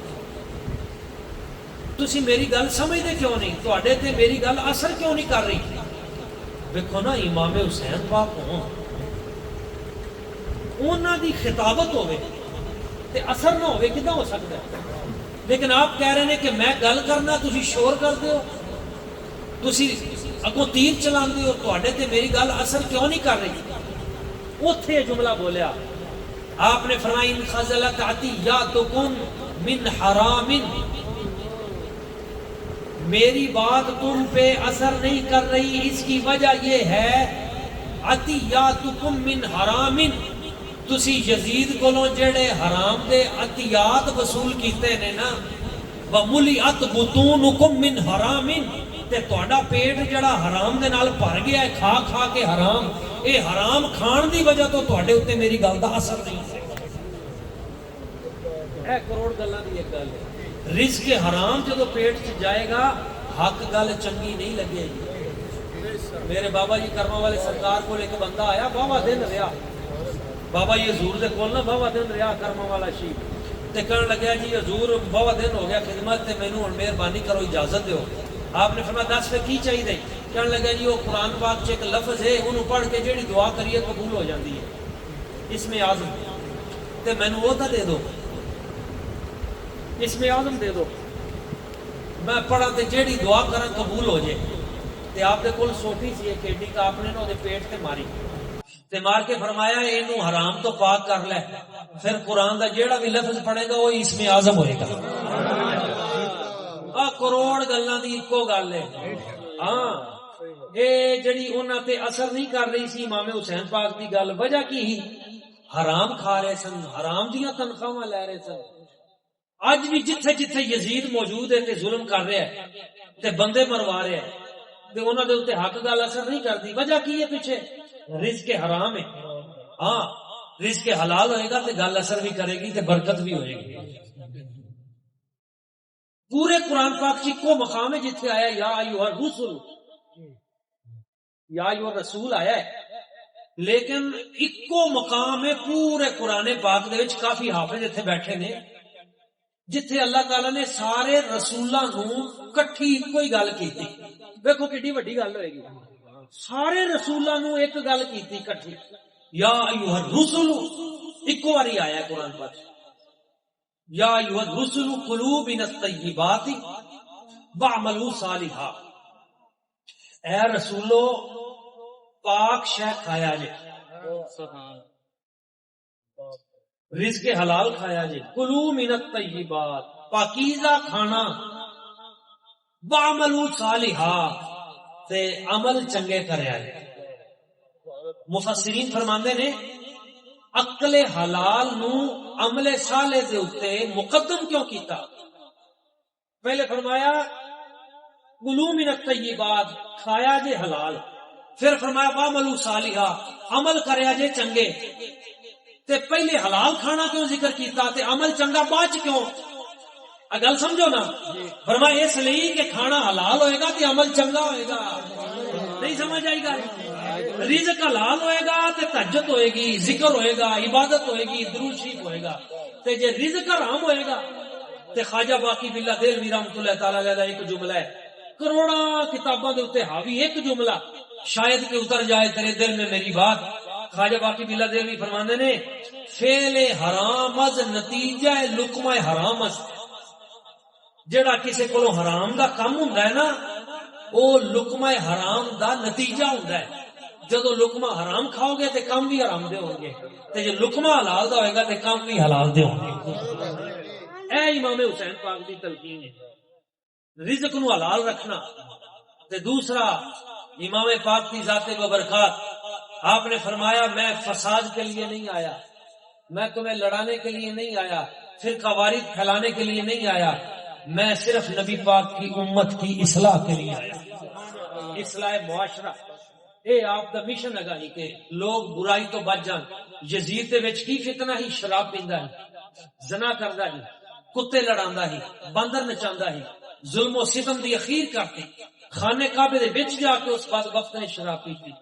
S1: تسی میری گل سمجھتے کیوں نہیں, تواڈے تے میری گل اثر کیوں نہیں کر رہی. دیکھو نا امام حسین پاک ہوں, انہاں دی خطابت ہوے تے اثر نہ ہوے کداں ہو سکتا ہے. لیکن آپ کہہ رہے ہیں کہ میں گل کرنا تسی شور کرتے ہو, تسی اگوں تیر چلاندے ہو, تواڈے تے میری گل اثر کیوں نہیں کر رہی. اوتھے یہ جملہ بولیا آپ نے فرمایا ان خزلت عطیاتکم من حرام, میری بات تم پہ اثر نہیں کر رہی, اس کی وجہ یہ ہے عطیاتکم من حرام, تسی یزید کولوں جڑے حرام دے عطیات وصول کیتے نے نا, وملئت بطونکم من حرام, تے تہاڈا پیٹ جڑا حرام دے نال بھر گیا ہے کھا کھا کے حرام, اے حرام کھان دی وجہ تو تہاڈے اوتے میری گل دا اثر نہیں ہے. اے کروڑ گلاں دی ایک گل ہے. رزق حرام جدو پیٹ چ جائے گا حق گل چنگی نہیں لگے گی. میرے بابا جی کرما والے سرکار کو ایک بندہ آیا, بابا دن رہا, بابا جی حضور دے کول نا بابا دن رہا کرما والا شیخ, تے کہن لگیا جی حضور بابا دن ہو گیا خدمت, تے مینوں ہن مہربانی کرو اجازت دیو. آپ نے فرمایا دس پہ کی چاہیے. کہنے لگا جی وہ قرآن پاک چ ایک لفظ ہے, انہوں پڑھ کے جیڑی دعا کریے قبول ہو جاتی ہے, اس میں اعظم, تے مینوں وہ تو دے دو, اس میں اعظم دے دو, میں پڑھا تے جیڑی دعا کرا قبول ہو جائے. تے آپ دے کول سوٹی سی ایک ایڈی کا, آپ نے نا دے پیٹ تے ماری, تے مار کے فرمایا اینوں حرام تو پاک کر لے, پھر قرآن دا جیڑا بھی لفظ پڑھے گا وہ اس میں اعظم ہوئے گا. کروڑ گلاں دی اکو گل ہے. ہاں اے جڑی انہاں تے اثر نہیں کر رہی سی امام حسین پاک دی گل, وجہ کی ہی حرام کھا رہے سن, حرام دیاں تنخواہاں لے رہے سن. اج بھی جتھے جتھے یزید موجود ہے تے ظلم کر رہا ہے تے بندے مروا رہے ہیں, تے انہاں دے اوتے حق گل اثر نہیں کرتی. وجہ کی ہے پیچھے رزق حرام ہے. ہاں رزق حلال ہوئے گا تے گل اثر بھی کرے گی تے برکت بھی ہوئے گی. پورے قرآن پاک کی کو مقام ہے جتھے آیا یا ایھا الرسل, یا ایھا الرسول آیا ہے, لیکن اکو مقام ہے پورے قرآن پاک دے وچ, کافی حافظ اتنے بیٹھے نے, جتھے اللہ تعالیٰ نے سارے رسولاں نوں کٹھی کوئی گل کیتی. دیکھو کتنی وڈی گل ہوئے گی, سارے رسولاں نوں ایک گل کیتی کٹھی, یا ایھا الرسل اکو واری آیا قرآن پاک, یا ایھا الرسل کلوا من الطیبات واعملوا صالحا. اے رسولو پاک شے کھایا جے, رزق حلال کھایا جے, کلوا من الطیبات پاکیزہ کھانا, واعملوا صالحا تے عمل چنگے کریا جے. مفسرین فرماندے نے عقل حلال نو عمل صالح دے اوتے مقدم کیوں کیتا؟ پہلے فرمایا کلوا من الطیبات کھایا جے حلال, پھر فرمایا واعملوا صالحا عمل کریا جے چنگے. تے پہلے حلال کھانا کیوں ذکر کیتا تے عمل چنگا بعد کیوں؟ گل سمجھو نا. فرمایا اس لیے کہ کھانا حلال ہوئے گا تے عمل چنگا ہوئے گا. نہیں سمجھ آئی گا؟ رزق حلال ہوئے گا تے تہجد ہوئے گی, ذکر ہوئے گا, عبادت ہوئے گی, درود شریف ہوئے گا. تے جے رزق حرام ہوئے گا تے خواجہ باقی باللہ دہلوی رحمۃ اللہ تعالی علیہ دا ایک جملہ ہے, کروڑا کتاباں دے اوتے حاوی ایک جملہ, شاید کہ اتر جائے تیرے دل میں میری بات. خواجہ باقی باللہ دہلوی فرماندے نے فعل حرام از نتیجہ لقمہ حرام از. جڑا کسے کولوں حرام دا کم ہوندا ہے نا, او لقمہ حرام دا نتیجہ ہوندا ہے. جدو لقمہ حرام کھاؤ گے تے کم بھی حرام دے ہوں گے, تے جو لقمہ حلال دا ہوئے گا تے کم بھی حلال دے ہوں گے. اے امام حسین پاک دی تلقین ہے رزق نو حلال رکھنا. تے دوسرا امام پاک کی ذات و برکات, آپ نے فرمایا میں فساد کے لیے نہیں آیا, میں تمہیں لڑانے کے لیے نہیں آیا, فرقہ واریت پھیلانے کے لیے نہیں آیا, میں صرف نبی پاک کی امت کی اصلاح کے لیے آیا. اصلاح معاشرہ اے آپ دا مشن ہے گا کہ لوگ برائی تو بچ جان. یزید دے وچ کی فتنہ ہی, شراب پیندا ہی, زنا کردا ہی, کتے لڑاندا ہی, باندر نچاندا ہی, ظلم و ستم دی اخیر کرتی, خانے کعبے دے وچ جا کے اس بعد وقت نے شراب پیتی.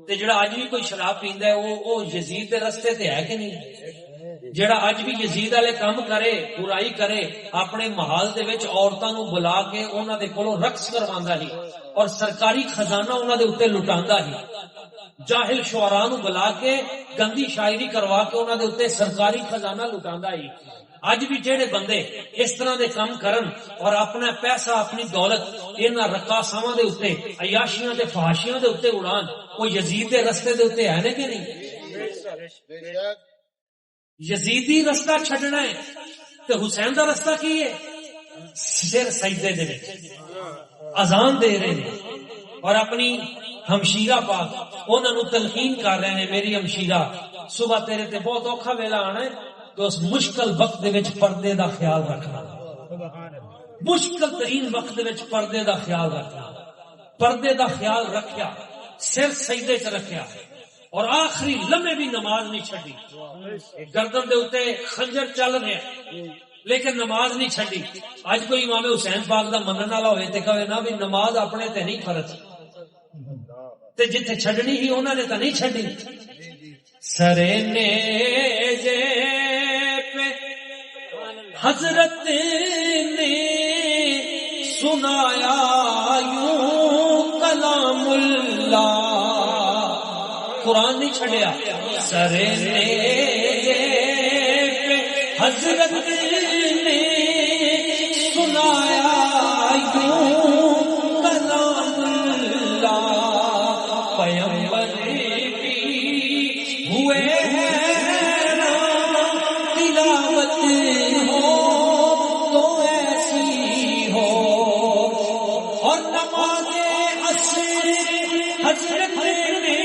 S1: تے جڑا اج بھی کوئی شراب پیندا ہے وہ یزید دے رستے تے ہے کہ نہیں؟ جڑا اج بھی یزید والے کام کرے برائی کرے اپنے محل دے وچ عورتاں نو بلا کے انہاں دے کولوں رقص کرواندا ہی اور سرکاری خزانہ انہاں دے اوتے لٹاندا ہی جاہل شعراء نو بلا کے گندی شاعری کروا کے انہاں دے اوتے سرکاری خزانہ لٹاندا ہی اج بھی جڑے بندے اس طرح دے کام کرن اور اپنا پیسہ اپنی دولت انہاں رقاصاواں دے اوتے عیاشیاں دے فحاشیاں دے اوتے اڑان وہ یزید دے رستے دے اوتے ہے نے کہ نہیں یزیدی رستہ چھڈنا ہے تے حسین دا رستہ کی ہے سر سجدے دے وچ اذان دے رہے ہیں اور اپنی ہمشیرہ پاک انہاں نو تلقین کر رہے ہیں میری ہمشیرہ صبح تیرے تے بہت اوکھا ویلا آنا ہے تو اس مشکل وقت دے وچ پردے دا خیال رکھنا مشکل ترین وقت دے وچ پردے دا خیال رکھنا پردے دا خیال رکھیا سر سجدے چ رکھیا اور آخری لمحے بھی نماز نہیں چھڈی گردن دے اوتے خنجر چل رہا لیکن نماز نہیں چھڈی اج کوئی امام حسین پاک دا منن والا ہوئے تے کہے نا بھی نماز اپنے تے نہیں فرض تے جتھے چھڈنی ہی انہاں نے تے نہیں چھڈی سرے نیزے پہ حضرت نے سنایا یوں کلام اللہ قرآن نہیں چھڑیا سرے نیزے پہ حضرت نے سنایا یوں کلام اللہ پیغمبر ہوئے تلاوت ہو تو ایسی ہو اور نماز عصر حضرت نے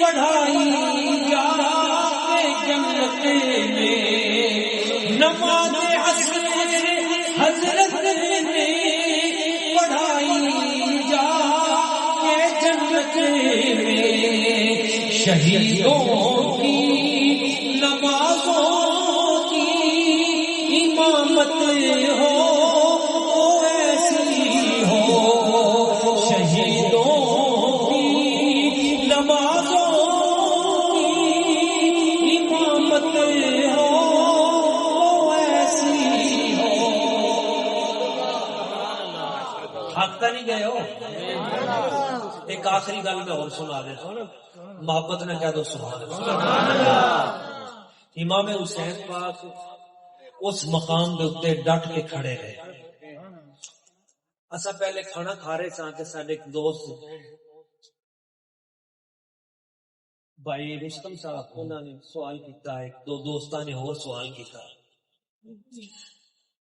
S1: پڑھائی جا کے جنت میں نماز عصر حضرت نے پڑھائی جا کے جنت میں شہیدوں کی نمازوں کی امامت ہو ایسی ہو شہیدوں کی نمازوں کی امامت ہو ایسی ہو تھکتا نہیں گئے ہو ایک آخری گل میں اور سنا دیتا ہوں محبت نے کہہ دو سبحان اللہ امام حسین پاک اس مقام دے اوتے ڈٹ کے کھڑے رہے اسا پہلے کھانا کھا رہے سان تے ساڈے ایک دوست بھائی رستم صاحب انہوں نے سوال کیتا ہے دو دوستاں نے اور سوال کیتا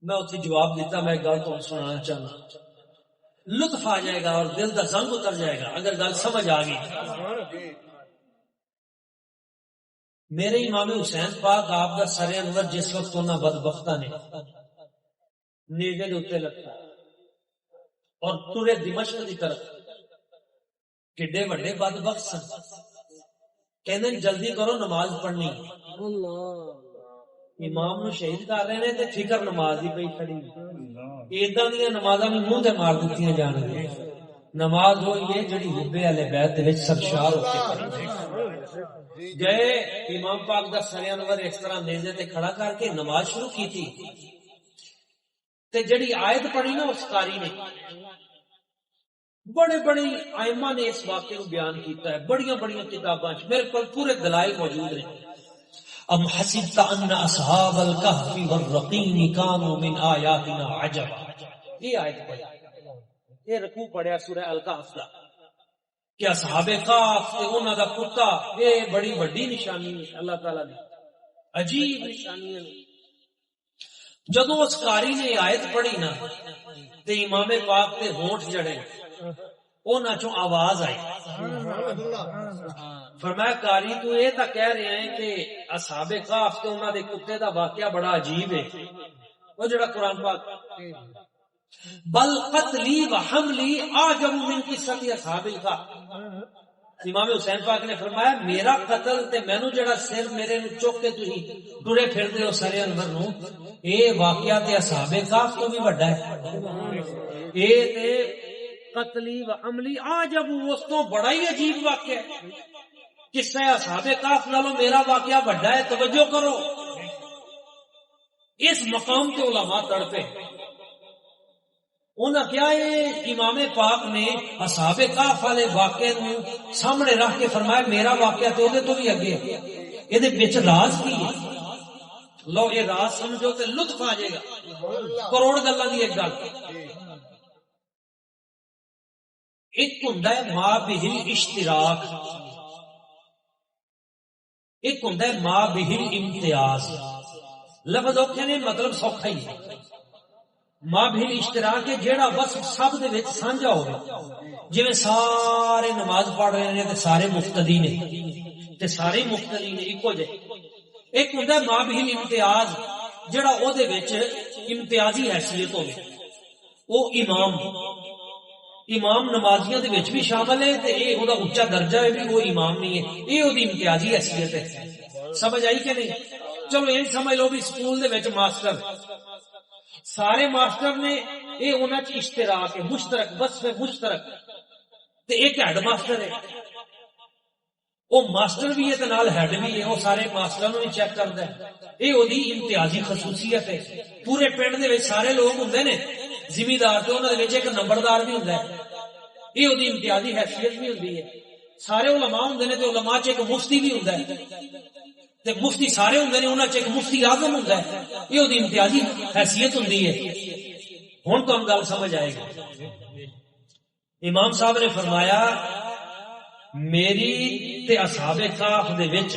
S1: میں اتنے جواب دیتا میں گل تو سنانا چاہنا لطف آ جائے گا اور دل کا زنگ اتر جائے گا اگر گل سمجھ آ گئی میرے امام حسین پاک آپ کا سر انور جس وقت انہاں بدبختاں نے نیزے دے اوتے لگتا اور ترے دمشق دی طرف کڈے بڑے بدبخت سن کہندے جلدی کرو نماز پڑھنی امام نو شہید کر رہے نے تے فکر نماز دی پئی کھڑی ایداں دی نمازاں نوں منہ تے مار دتیاں جان گے نماز ہوئی ہے جڑی حب اہل بیت دے وچ سرشار ہو کے پڑھی گئے امام پاک دا سر انور اس طرح نیزے تے کھڑا کر کے نماز شروع کی تھی تے جڑی آیت پڑھی نا اس قاری نے بڑے بڑے ائمہ نے اس واقعے کو بیان کیتا ہے بڑیاں بڑیاں کتاباں میرے پاس پورے دلائل موجود ہیں ام حسبت ان اصحاب الكهف والرقیم كانوا من آیاتنا عجبا یہ آیت پڑھی یہ رکوع پڑھیا سورہ الکہف دا کہ اصحاب کہف تے انہاں دا کتا یہ بڑی بڑی نشانی ہے اللہ تعالی دی عجیب نشانیاں جدوں اس قاری نے آیت پڑھی نا تے امام پاک تے ہونٹ جڑے انہاں چوں آواز آئی فرمایا قاری تو یہ تا کہہ رہے ہیں کہ اصحاب کہف تے انہاں دے کتے دا واقعہ بڑا عجیب ہے وہ جڑا قرآن پاک بل قتلی و حملی اعجب من قصۃ اصحاب الکہف امام حسین پاک نے فرمایا میرا قتل تے مینوں جڑا سر میرے نو چوک کے تسی ٹرے پھردے ہو سر انور نو اے واقعہ تے اصحاب کہف تو بھی بڑا ہے اے تے قتلی و عملی اعجب اس تو بڑا ہی عجیب واقعہ ہے قصہ اصحاب کہف نالوں میرا واقعہ بڑا ہے، توجہ کرو۔ اس مقام کے علماء تڑپے، انہاں کیا ہے، امام پاک نے اصحاب کہف والے واقعے نو سامنے رکھ کے فرمایا میرا واقعہ تو دے تو بھی اگے ہے، یہ وچ راز کی ہے، لو یہ راز سمجھو تے لطف آ جائے گا۔ کروڑ گلاں دی ایک گل، ایک ہوندا ہے ما بہل اشتراک، ایک ہوندا ہے ما بہل امتیاز۔ لفظ اوکھے نے، مطلب سوکھا ہی ہے۔ ما بہل اشتراک ہے جیڑا وصف سب دے وچ سانجھا ہوگا، جویں سارے نماز پڑھ رہے ہیں تے سارے مقتدی نے، تے سارے مقتدی نے اکو جے۔ ایک ہوندا ہے ما بہل امتیاز جیڑا او دے وچ امتیازی حیثیت ہوے، او امام نمازیاں دے وچ بھی شامل ہے تے اے او دا اونچا درجہ ہے بھی وہ امام نہیں ہے، اے او دی امتیازی حیثیت ہے۔ سمجھ آئی کہ نہیں؟ چلو یہ سمجھ لو بھی سکول دے وچ ماسٹر، سارے ماسٹر نے اے انہاں چ اشتراک ہے، مشترک، وصف مشترک، تے ایک ہیڈ ماسٹر ہے، وہ ماسٹر بھی ہے تے نال ہیڈ بھی ہے، وہ سارے ماسٹر نو چیک کردا ہے، اے او دی امتیازی خصوصیت ہے۔ پورے پنڈ دے وچ سارے لوگ ہوندے نے ذمہ تے انہاں دے وچ ایک نمبردار بھی ہوندا ہے، اے او دی امتیازی حیثیت بھی ہوندی ہے۔ سارے علماء ہوندے نے تے علماء چ ایک مفتی بھی ہوندا ہے، تے مفتی سارے ہوندے نے، انہاں چ ایک مفتی اعظم ہوندا ہے، اے او دی امتیازی حیثیت ہوندی ہے۔ ہن تو ہم گل سمجھ آئے گی۔ امام صاحب نے فرمایا میری تے اصحاب کہف دے وچ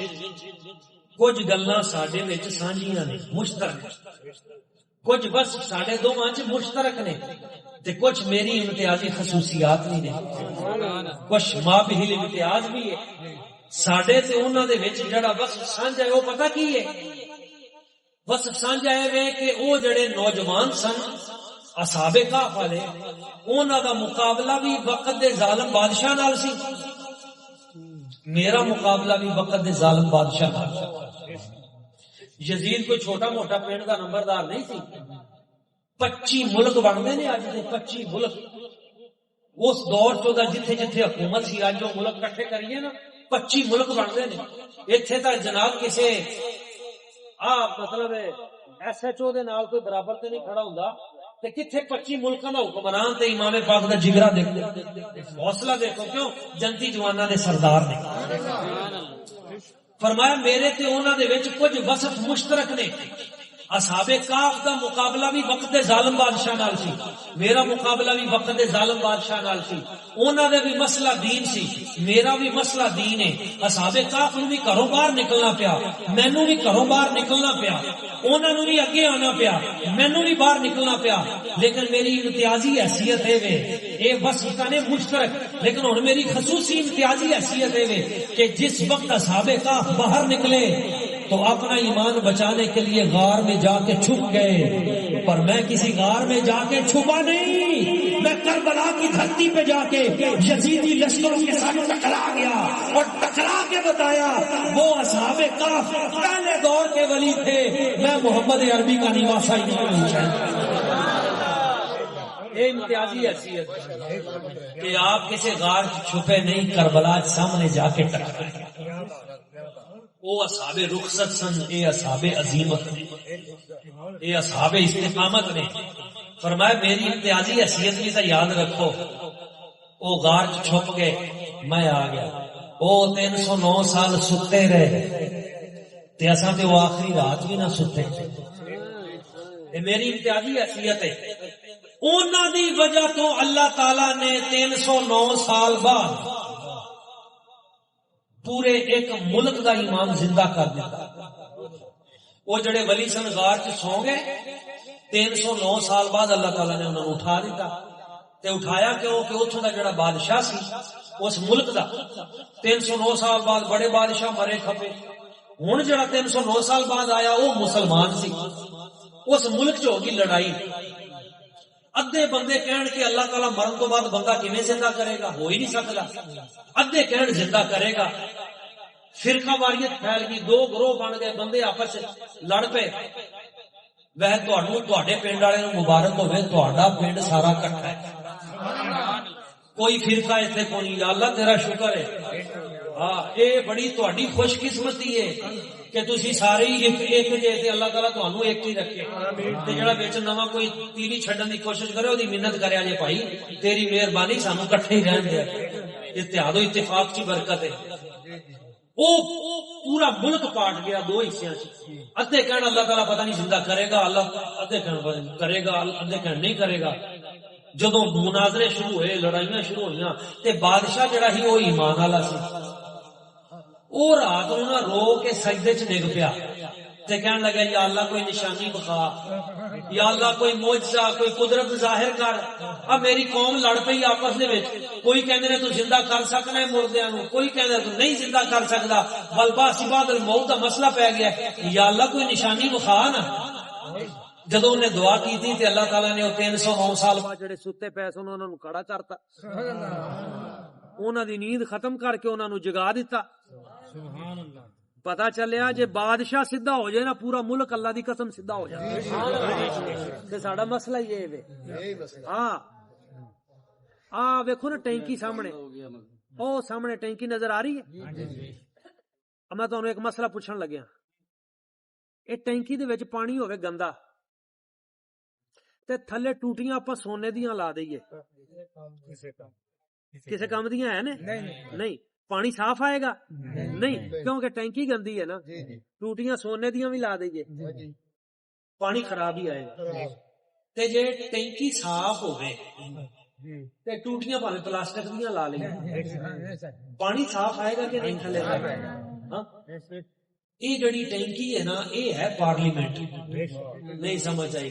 S1: کچھ گلاں ساڈے وچ سانجھیاں نے، مشترک، کچھ بس ساڈے دوواں چ مشترک نے، تے کچھ میری امتیازی خصوصیات نہیں نے، کچھ ما بہل امتیاز بھی ہے ساڈے تے انہاں دے وچ۔ جڑا وصف سانجھا ہے وہ پتہ کی ہے؟ وصف سانجھا ہے کہ او جڑے نوجوان سن اصحاب کہف والے، انہاں دا مقابلہ بھی وقت دے ظالم بادشاہ نال سی، میرا مقابلہ بھی وقت دے ظالم بادشاہ نال۔ یزید کوئی چھوٹا موٹا پنڈ دا نمبردار نہیں سی، 25 ملک بنتے ہیں اج دے، 25 ملک اس دور چ جتھے جتھے حکومت سی، اج جو ملک کٹھے کریے نا 25 ملک بنتے ہیں۔ اتنے تک جناب کسے مطلب ایس ایچ او دے نال کوئی برابر تے نہیں کھڑا ہوندا، تے کتھے 25 ملکاں دا حکمران تے امام پاک دا جگرا دیکھو، حوصلہ دیکھو، کیوں؟ جنتی جواناں دے سردار نے۔ فرمایا میرے تے انہاں دے وچ کچھ وصف مشترک نے۔ اصحاب کہف دا مقابلہ بھی وقت دے ظالم بادشاہ نال سی، میرا مقابلہ بھی وقت دے ظالم بادشاہ نال سی۔ انہاں دے بھی مسئلہ دین سی، میرا بھی مسئلہ دین ہے۔ اصحاب کہف نو بھی گھروں باہر نکلنا پیا، مینوں بھی گھروں باہر نکلنا پیا، انہاں نو بھی اگے آنا پیا، مینوں بھی باہر نکلنا پیا، لیکن میری امتیازی حیثیت ہے اے وصف نے مشترک، لیکن ہن میری خصوصی امتیازی حیثیت ہے کہ جس وقت اصحاب کہف باہر نکلے تو اپنا ایمان بچانے کے لیے غار میں جا کے چھپ گئے، پر میں کسی غار میں جا کے چھپا نہیں، میں کربلا کی دھرتی پہ جا کے یزیدی لشکروں کے ساتھ ٹکرا گیا اور ٹکرا کے بتایا وہ اصحاب کہف پہلے دور کے ولی تھے، میں محمد عربی کا نواسا ہی نہیں ہوں۔ یہ امتیازی حیثیت کہ آپ کسی غار چھپے نہیں، کربلا سامنے جا کے ٹکرا۔ او اصحاب رخصت سن، اے اصحاب عظیمت نے، اے اصحاب استقامت نے۔ فرمایا میری امتیازی حیثیت بھی تو یاد رکھو۔ او غار چھپ گئے، میں آ گیا، او 309 سال ستے رہے تے اساں تے وہ آخری رات بھی نہ ستے۔ اے میری امتیازی حیثیت ہے۔ انہاں دی وجہ تو اللہ تعالی نے 309 سال بعد پورے ایک ملک دا امام زندہ کر دیتا۔ وہ جڑے ولی سن غار چ سو گئے، 309 سال بعد اللہ تعالیٰ نے انہوں نے اٹھا دیتا۔ تے اٹھایا کیوں کہ اتھوں دا جڑا بادشاہ سی اس ملک دا 309 سال بعد بڑے بادشاہ مرے کھپے، ہن جڑا 309 سال بعد آیا وہ مسلمان سی، اس ملک چ ہوگی لڑائی۔ ادھے بندے کہن کہ اللہ تعالیٰ مرن تو بعد بندہ کیویں زندہ کرے گا، ہو ہی نہیں سکتا۔ ادھے کہن زندہ کرے گا۔ فرقہ واریت پھیل گئی، دو گروہ بن گئے، بندے آپس لڑ پے۔ وہ تواڈے پنڈ والے نوں مبارک ہوے، تہاڈا پنڈ سارا کٹھا ہے، کوئی فرقہ ایتھے کوئی نہیں۔ اللہ تیرا شکر ہے، ہاں یہ بڑی تہاڈی خوش قسمتی ہے کہ تسی سارے ہی ایک جے تے اللہ تعالیٰ تانوں ایک ہی رکھے تے جڑا وچ نواں کوئی تیلی چھڈن دی کوشش کرے اودی منت کریا جے بھائی تیری مہربانی سانوں اکٹھے ہی رہن دے اتحاد و اتفاق کی برکت ہے وہ پورا ملک پاٹ گیا دو حصے ادھے کہن اللہ تعالیٰ پتہ نہیں زندہ کرے گا اللہ ادھے کہن کرے گا ادھے کہن نہیں کرے گا جدوں مناظرے شروع ہوئے لڑائیاں شروع ہوئیاں تے بادشاہ جڑا ہی وہ ایمان والا سی وہ رات نو نہ رو کے سجدے چ ڈگ پیا تے کہن لگا یا اللہ کوئی نشانی بخا یا اللہ کوئی معجزہ کوئی قدرت ظاہر کر اب میری قوم لڑ پئی آپس دے وچ کوئی کہندے نے تو زندہ کر سکنا ہے مردیاں نو کوئی کہندا تو نہیں زندہ کر سکدا بل باس بعد الموت دا مسئلہ پی گیا یا اللہ کوئی نشانی بخا نا جدوں انہیں دعا کی تھی تے اللہ تعالیٰ نے 309 سال بعد جڑے ستے پے سن انہاں نو کھڑا کرتا انہاں دی نیند ختم کر کے انہاں نو جگا دیتا سبحان اللہ پتا چلیا جے بادشاہ سیدھا ہو جائے نا پورا ملک اللہ دی قسم سیدھا ہو جائے تے ساڈا مسئلہ یہ ہے ہاں ویکھو نا ٹینکی سامنے او سامنے ٹینکی نظر آ رہی ہے اب میں تانوں ایک مسئلہ پوچھن لگیا اے ٹینکی دے وچ پانی ہوے گندا تے تھلے ٹوٹیاں آپاں سونے دیاں لا دئیے کسے کام دیاں ہے نہیں پانی صاف آئے گا نہیں کیونکہ ٹینکی گندی ہے نا ٹوٹیاں سونے دیاں بھی لا دئیے پانی خراب ہی آئے گا تے جے ٹینکی صاف ہوئے تے ٹوٹیاں پاویں پلاسٹک دیاں لا لیں پانی صاف آئے گا کہ نہیں تھلے یہ جڑی ٹینکی ہے نا یہ ہے پارلیمنٹ نہیں سمجھ آئی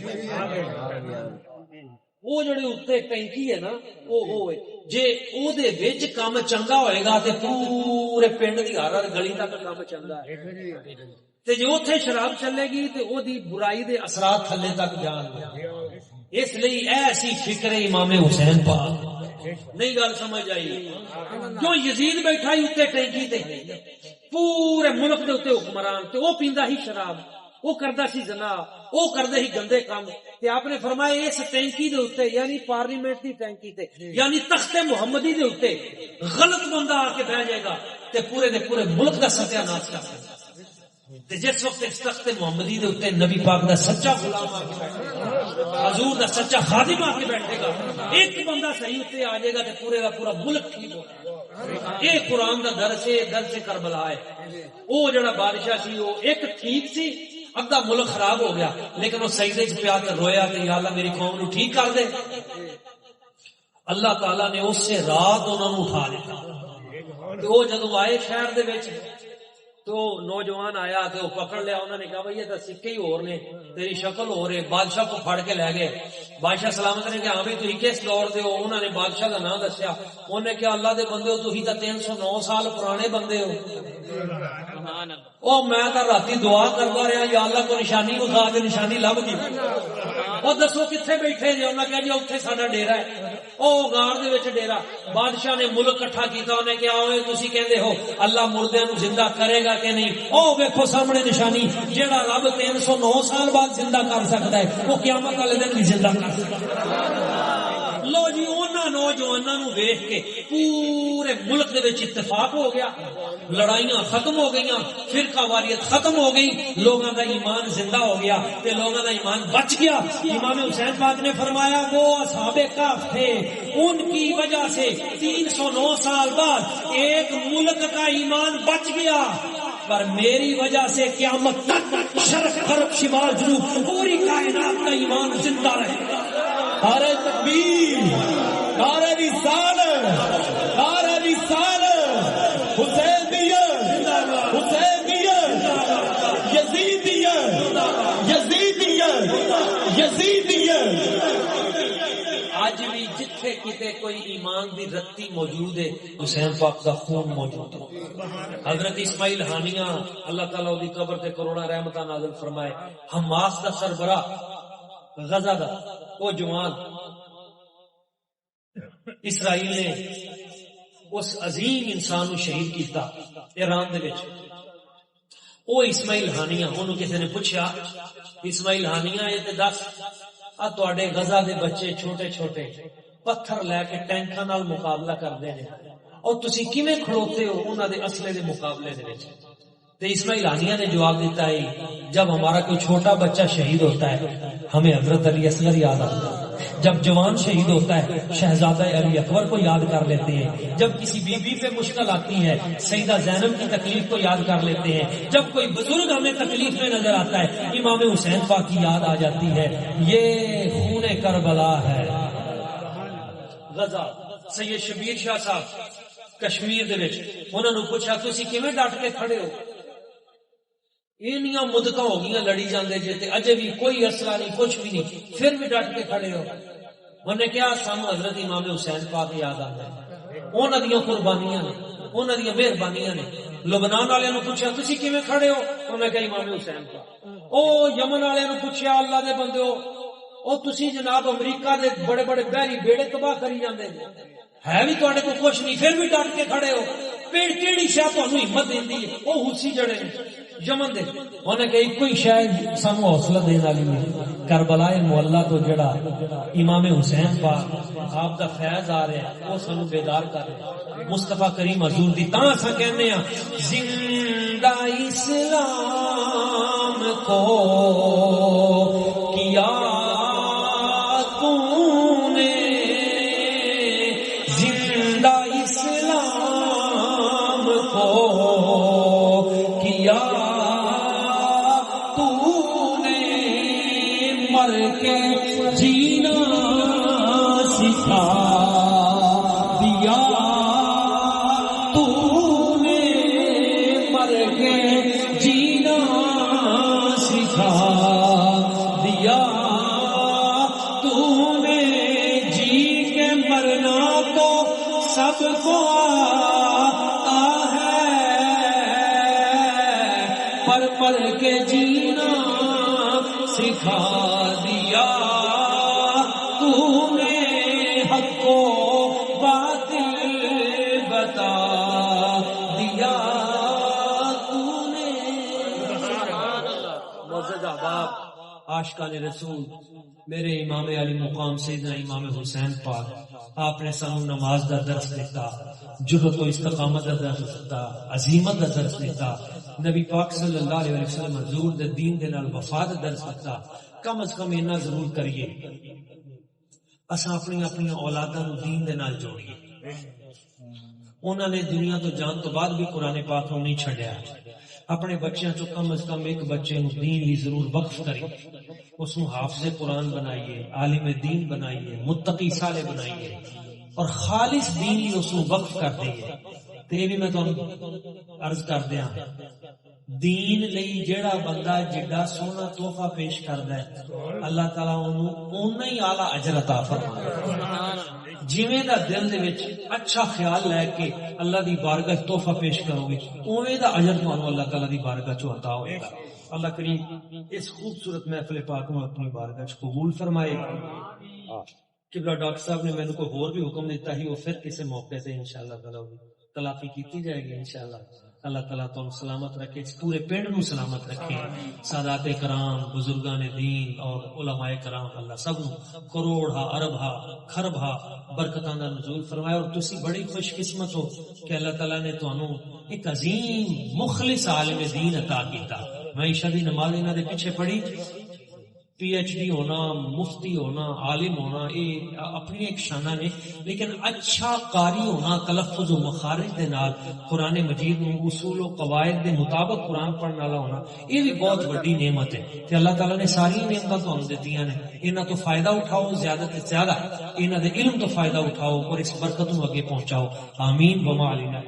S1: وہ جڑے اتنے ٹینکی ہے نا وہ جے او دے وچ کام چنگا ہوئے گا تے پورے پنڈ دی ہر گلی تک کام چنگا ہے تے جے اوتھے شراب چلے گی تے او دی برائی دے اثرات تھلے تک جان گے اس لیے ایسی فکر امام حسین پاک نہیں گل سمجھ آئی جو یزید بیٹھا ہی اتنے ٹینکی تے پورے ملک دے اتنے حکمران تے وہ پیندا ہی شراب وہ کردا سی زنا وہ کردے ہی گندے کام تے آپ نے فرمایا اس ٹینکی دے اتنے یعنی پارلیمنٹ دی ٹینکی تے یعنی تخت محمدی دے اتنے غلط بندہ آ کے بیٹھ جائے گا تے پورے دے پورے ملک دا ستیہ ناش کر دے گا تے جس وقت اس تخت محمدی دے اتنے نبی پاک دا سچا غلام آ کے بیٹھے گا حضور دا سچا خادم آ کے بیٹھے گا ایک بندہ صحیح اتنے آ جائے گا تے پورے دا پورا ملک ٹھیک ہو جائے گا یہ قرآن دا درس ہے درس کربلا ہے وہ جڑا بادشاہ سی وہ ایک ٹھیک سی ادھا ملک خراب ہو گیا لیکن وہ سجدے چ پیا تے رویا کہ یا اللہ میری قوم نو ٹھیک کر دے اللہ تعالیٰ نے اس سے رات انہوں نے اٹھا دیتا تو وہ جدو آئے شہر دے وچ تو نوجوان آیا تو وہ پکڑ لیا انہوں نے کہا بھئی یہ تو سکے ہی اور نے تیری شکل ہو رہے بادشاہ کو پھڑ کے لے گئے بادشاہ سلامت نے کہا ہاں بھئی تھی کس دور دے ہو انہوں نے بادشاہ کا نام دسیا انہوں نے کہا اللہ دے بندے ہو تو ہی تو 309 سال پرانے بندے ہو او میں تو راتی دعا کرتا رہا یا اللہ کو نشانی بخا کے نشانی لب گئی وہ دسو کتنے بیٹھے جی انہیں کہا جی اتنے ساڈا ڈیرا ہے او غار دے وچ ڈیرا بادشاہ نے ملک کٹھا کیتا انہیں کہا اوے تسی کہندے ہو اللہ مردیاں نو زندہ کرے گا کہ نہیں او ویکھو سامنے نشانی جیڑا رب 309 سال بعد زندہ کر سکتا ہے وہ قیامت والے دن بھی زندہ کر سکتا ہے لو جی انہاں نوجواناں نو ویکھ کے پورے ملک دے وچ اتفاق ہو گیا لڑائیاں ختم ہو گئیاں فرقہ واریت ختم ہو گئی لوگاں دا ایمان زندہ ہو گیا تے لوگاں دا ایمان بچ گیا امام حسین پاک نے فرمایا وہ اصحاب کہف تھے ان کی وجہ سے 309 سال بعد ایک ملک کا ایمان بچ گیا پر میری وجہ سے قیامت تک شرق غرب شمال جنوب پوری کائنات کا ایمان زندہ رہے گا
S3: نعرہ تکبیر نعرہ رسالت نعرہ رسالت حسینیت حسینیت یزیدیت یزیدیت یزیدیت
S1: آج بھی جتھے کتے کوئی ایمان دی رتی موجود ہے حسین پاک دا خون موجود ہے حضرت اسماعیل ہانیہ اللہ تعالیٰ دی قبر تے کروڑا رحمتہ نازل فرمائے حماس دا سربراہ غزہ دا وہ جوان اسرائیل نے اس عظیم انسان نو شہید کیتا ایران دے وچ وہ اسماعیل ہانیہ انہوں کسی نے پوچھا اسماعیل ہانیہ یہ تے دس تواڈے غزہ دے بچے چھوٹے چھوٹے پتھر لے کے ٹینکاں نال مقابلہ کردے نے اور تسی کیویں کھڑوتے ہو انہاں دے اسلحے دے مقابلے دے وچ؟ تو اسماعیل ہانیہ نے جواب دیتا ہے جب ہمارا کوئی چھوٹا بچہ شہید ہوتا ہے ہمیں حضرت علی اصغر یاد آتا ہے، جب جوان شہید ہوتا ہے شہزادہ علی اکبر کو یاد کر لیتے ہیں، جب کسی بی بی پہ مشکل آتی ہے سیدہ زینب کی تکلیف کو یاد کر لیتے ہیں، جب کوئی بزرگ ہمیں تکلیف میں نظر آتا ہے امام حسین پاک کی یاد آ جاتی ہے۔ یہ خون کربلا ہے۔ غزہ سید شبیر شاہ صاحب کشمیر دے وچ انہاں نوں پوچھا تسی کیویں ڈٹ کے کھڑے ہو؟ اینیاں مدتاں ہو گئیاں لڑی جاندے جے تے اجے بھی کوئی اسلحہ نہیں کچھ بھی نہیں پھر بھی ڈٹ کے کھڑے ہو۔ انہوں نے کہا سانو حضرت امام حسین پاک یاد آتا ہے، انہاں دیاں قربانیاں نے، انہاں دیاں مہربانیاں نے۔ لبنان والے نو پوچھا تسی کیویں کھڑے ہو؟ انہوں نے کہا امام حسین پاک۔ او یمن والے نو پوچھا اللہ دے بندیو او تسی جناب امریکہ دے بڑے بڑے بحری بیڑے تباہ کری جاندے ہے بھی تواڈے کو کچھ نہیں پھر بھی ڈٹ کے کھڑے ہو، پھر کیڑی شے تانوں ہمت دیندی ہے؟ او حوثی جڑے نے یمن دے، انہوں نے کہا ایک کوئی شاید سانو حوصلہ دین والی ہے، کربلا معلہ تو جڑا امام حسین پاک آپ دا فیض آ رہا ہے وہ سانو بیدار کر رہا ہے۔ مصطفیٰ کریم حضور دی تاں اساں کہنے ہاں زندہ اسلام کو کیا تو نے، زندہ اسلام کو کیا کے جینا سکھا دیا تو نے، مر کے جینا سکھا دیا تو نے، جی کے مرنا تو سب کو آتا ہے پر پر کے جینا سکھا دیا تو نے، حق کو باطل بتا دیا تو نے۔ معزز احباب عاشقان رسول، میرے امام علی مقام سیدنا امام حسین پاک آپ نے سانو نماز دا درس دیتا، جرت و استقامت دا درس دیتا، عظیمت دا درس دیتا، نبی پاک صلی اللہ علیہ وسلم حضور دے دین دے نال وفا دا درس دیتا۔ کم از کم اینا ضرور کریے اساں اپنی اپنی اولاداں نوں دین دے نال جوڑیے۔ انہاں نے دنیا تو جان تو بعد بھی قرآن پاک نوں نہیں چھڈیا۔ اپنے بچیاں چوں کم از کم ایک بچے نوں دین لی ضرور وقف کریے، اس نوں حافظ قرآن بنائیے، عالم دین بنائیے، متقی صالح بنائیے اور خالص دین لی اس نوں وقف کر دئیے۔ تے یہ بھی میں تانوں عرض کر دیاں دین لئی جیڑا بندہ جڑا سونا تحفہ پیش کردا ہے اللہ تعالیٰ اونوں اونا ہی اعلیٰ اجر عطا فرمائے۔ جویں دا دل دے وچ اچھا خیال لے کے اللہ دی بارگاہ تحفہ پیش کرو گے اوویں دا اجر تانوں اللہ تعالیٰ دی بارگاہ چوں عطا ہوئے گا۔ اللہ کریم اس خوبصورت محفل پاک نوں اپنی بارگاہ چ قبول فرمائے۔ قبلہ ڈاکٹر صاحب نے مینوں کو ہور بھی حکم دیتا ہی وہ پھر کسی موقع سے انشاءاللہ تعالیٰ تلافی کیتی جائے گی انشاءاللہ۔ اللہ تعالیٰ تم سلامت رکھے، پورے پنڈ نو سلامت رکھے، سادات کرام، بزرگان دین اور علماء کرام اللہ سب نو کروڑ ہا ارب ہا خرب ہا برکتاں دا نزول فرمائے۔ اور تسی بڑی خوش قسمت ہو کہ اللہ تعالیٰ نے تانوں ایک عظیم مخلص عالم دین عطا کیتا۔ میں عشاء دی نماز انہاں دے پیچھے پڑھی، پی ایچ ڈی ہونا، مفتی ہونا، عالم ہونا یہ اپنی ایک شانہ نے، لیکن اچھا قاری ہونا تلفظ و مخارج دے نال قرآن مجید نو اصول و قواعد دے مطابق قرآن پڑھنے والا ہونا یہ بھی بہت بڑی نعمت ہے کہ اللہ تعالیٰ نے ساری نعمتاں تانوں دتیاں نے۔ انہاں تو فائدہ اٹھاؤ، زیادہ سے زیادہ انہاں دے علم تو فائدہ اٹھاؤ اور اس برکت نو اگے پہنچاؤ۔ آمین وما علینا۔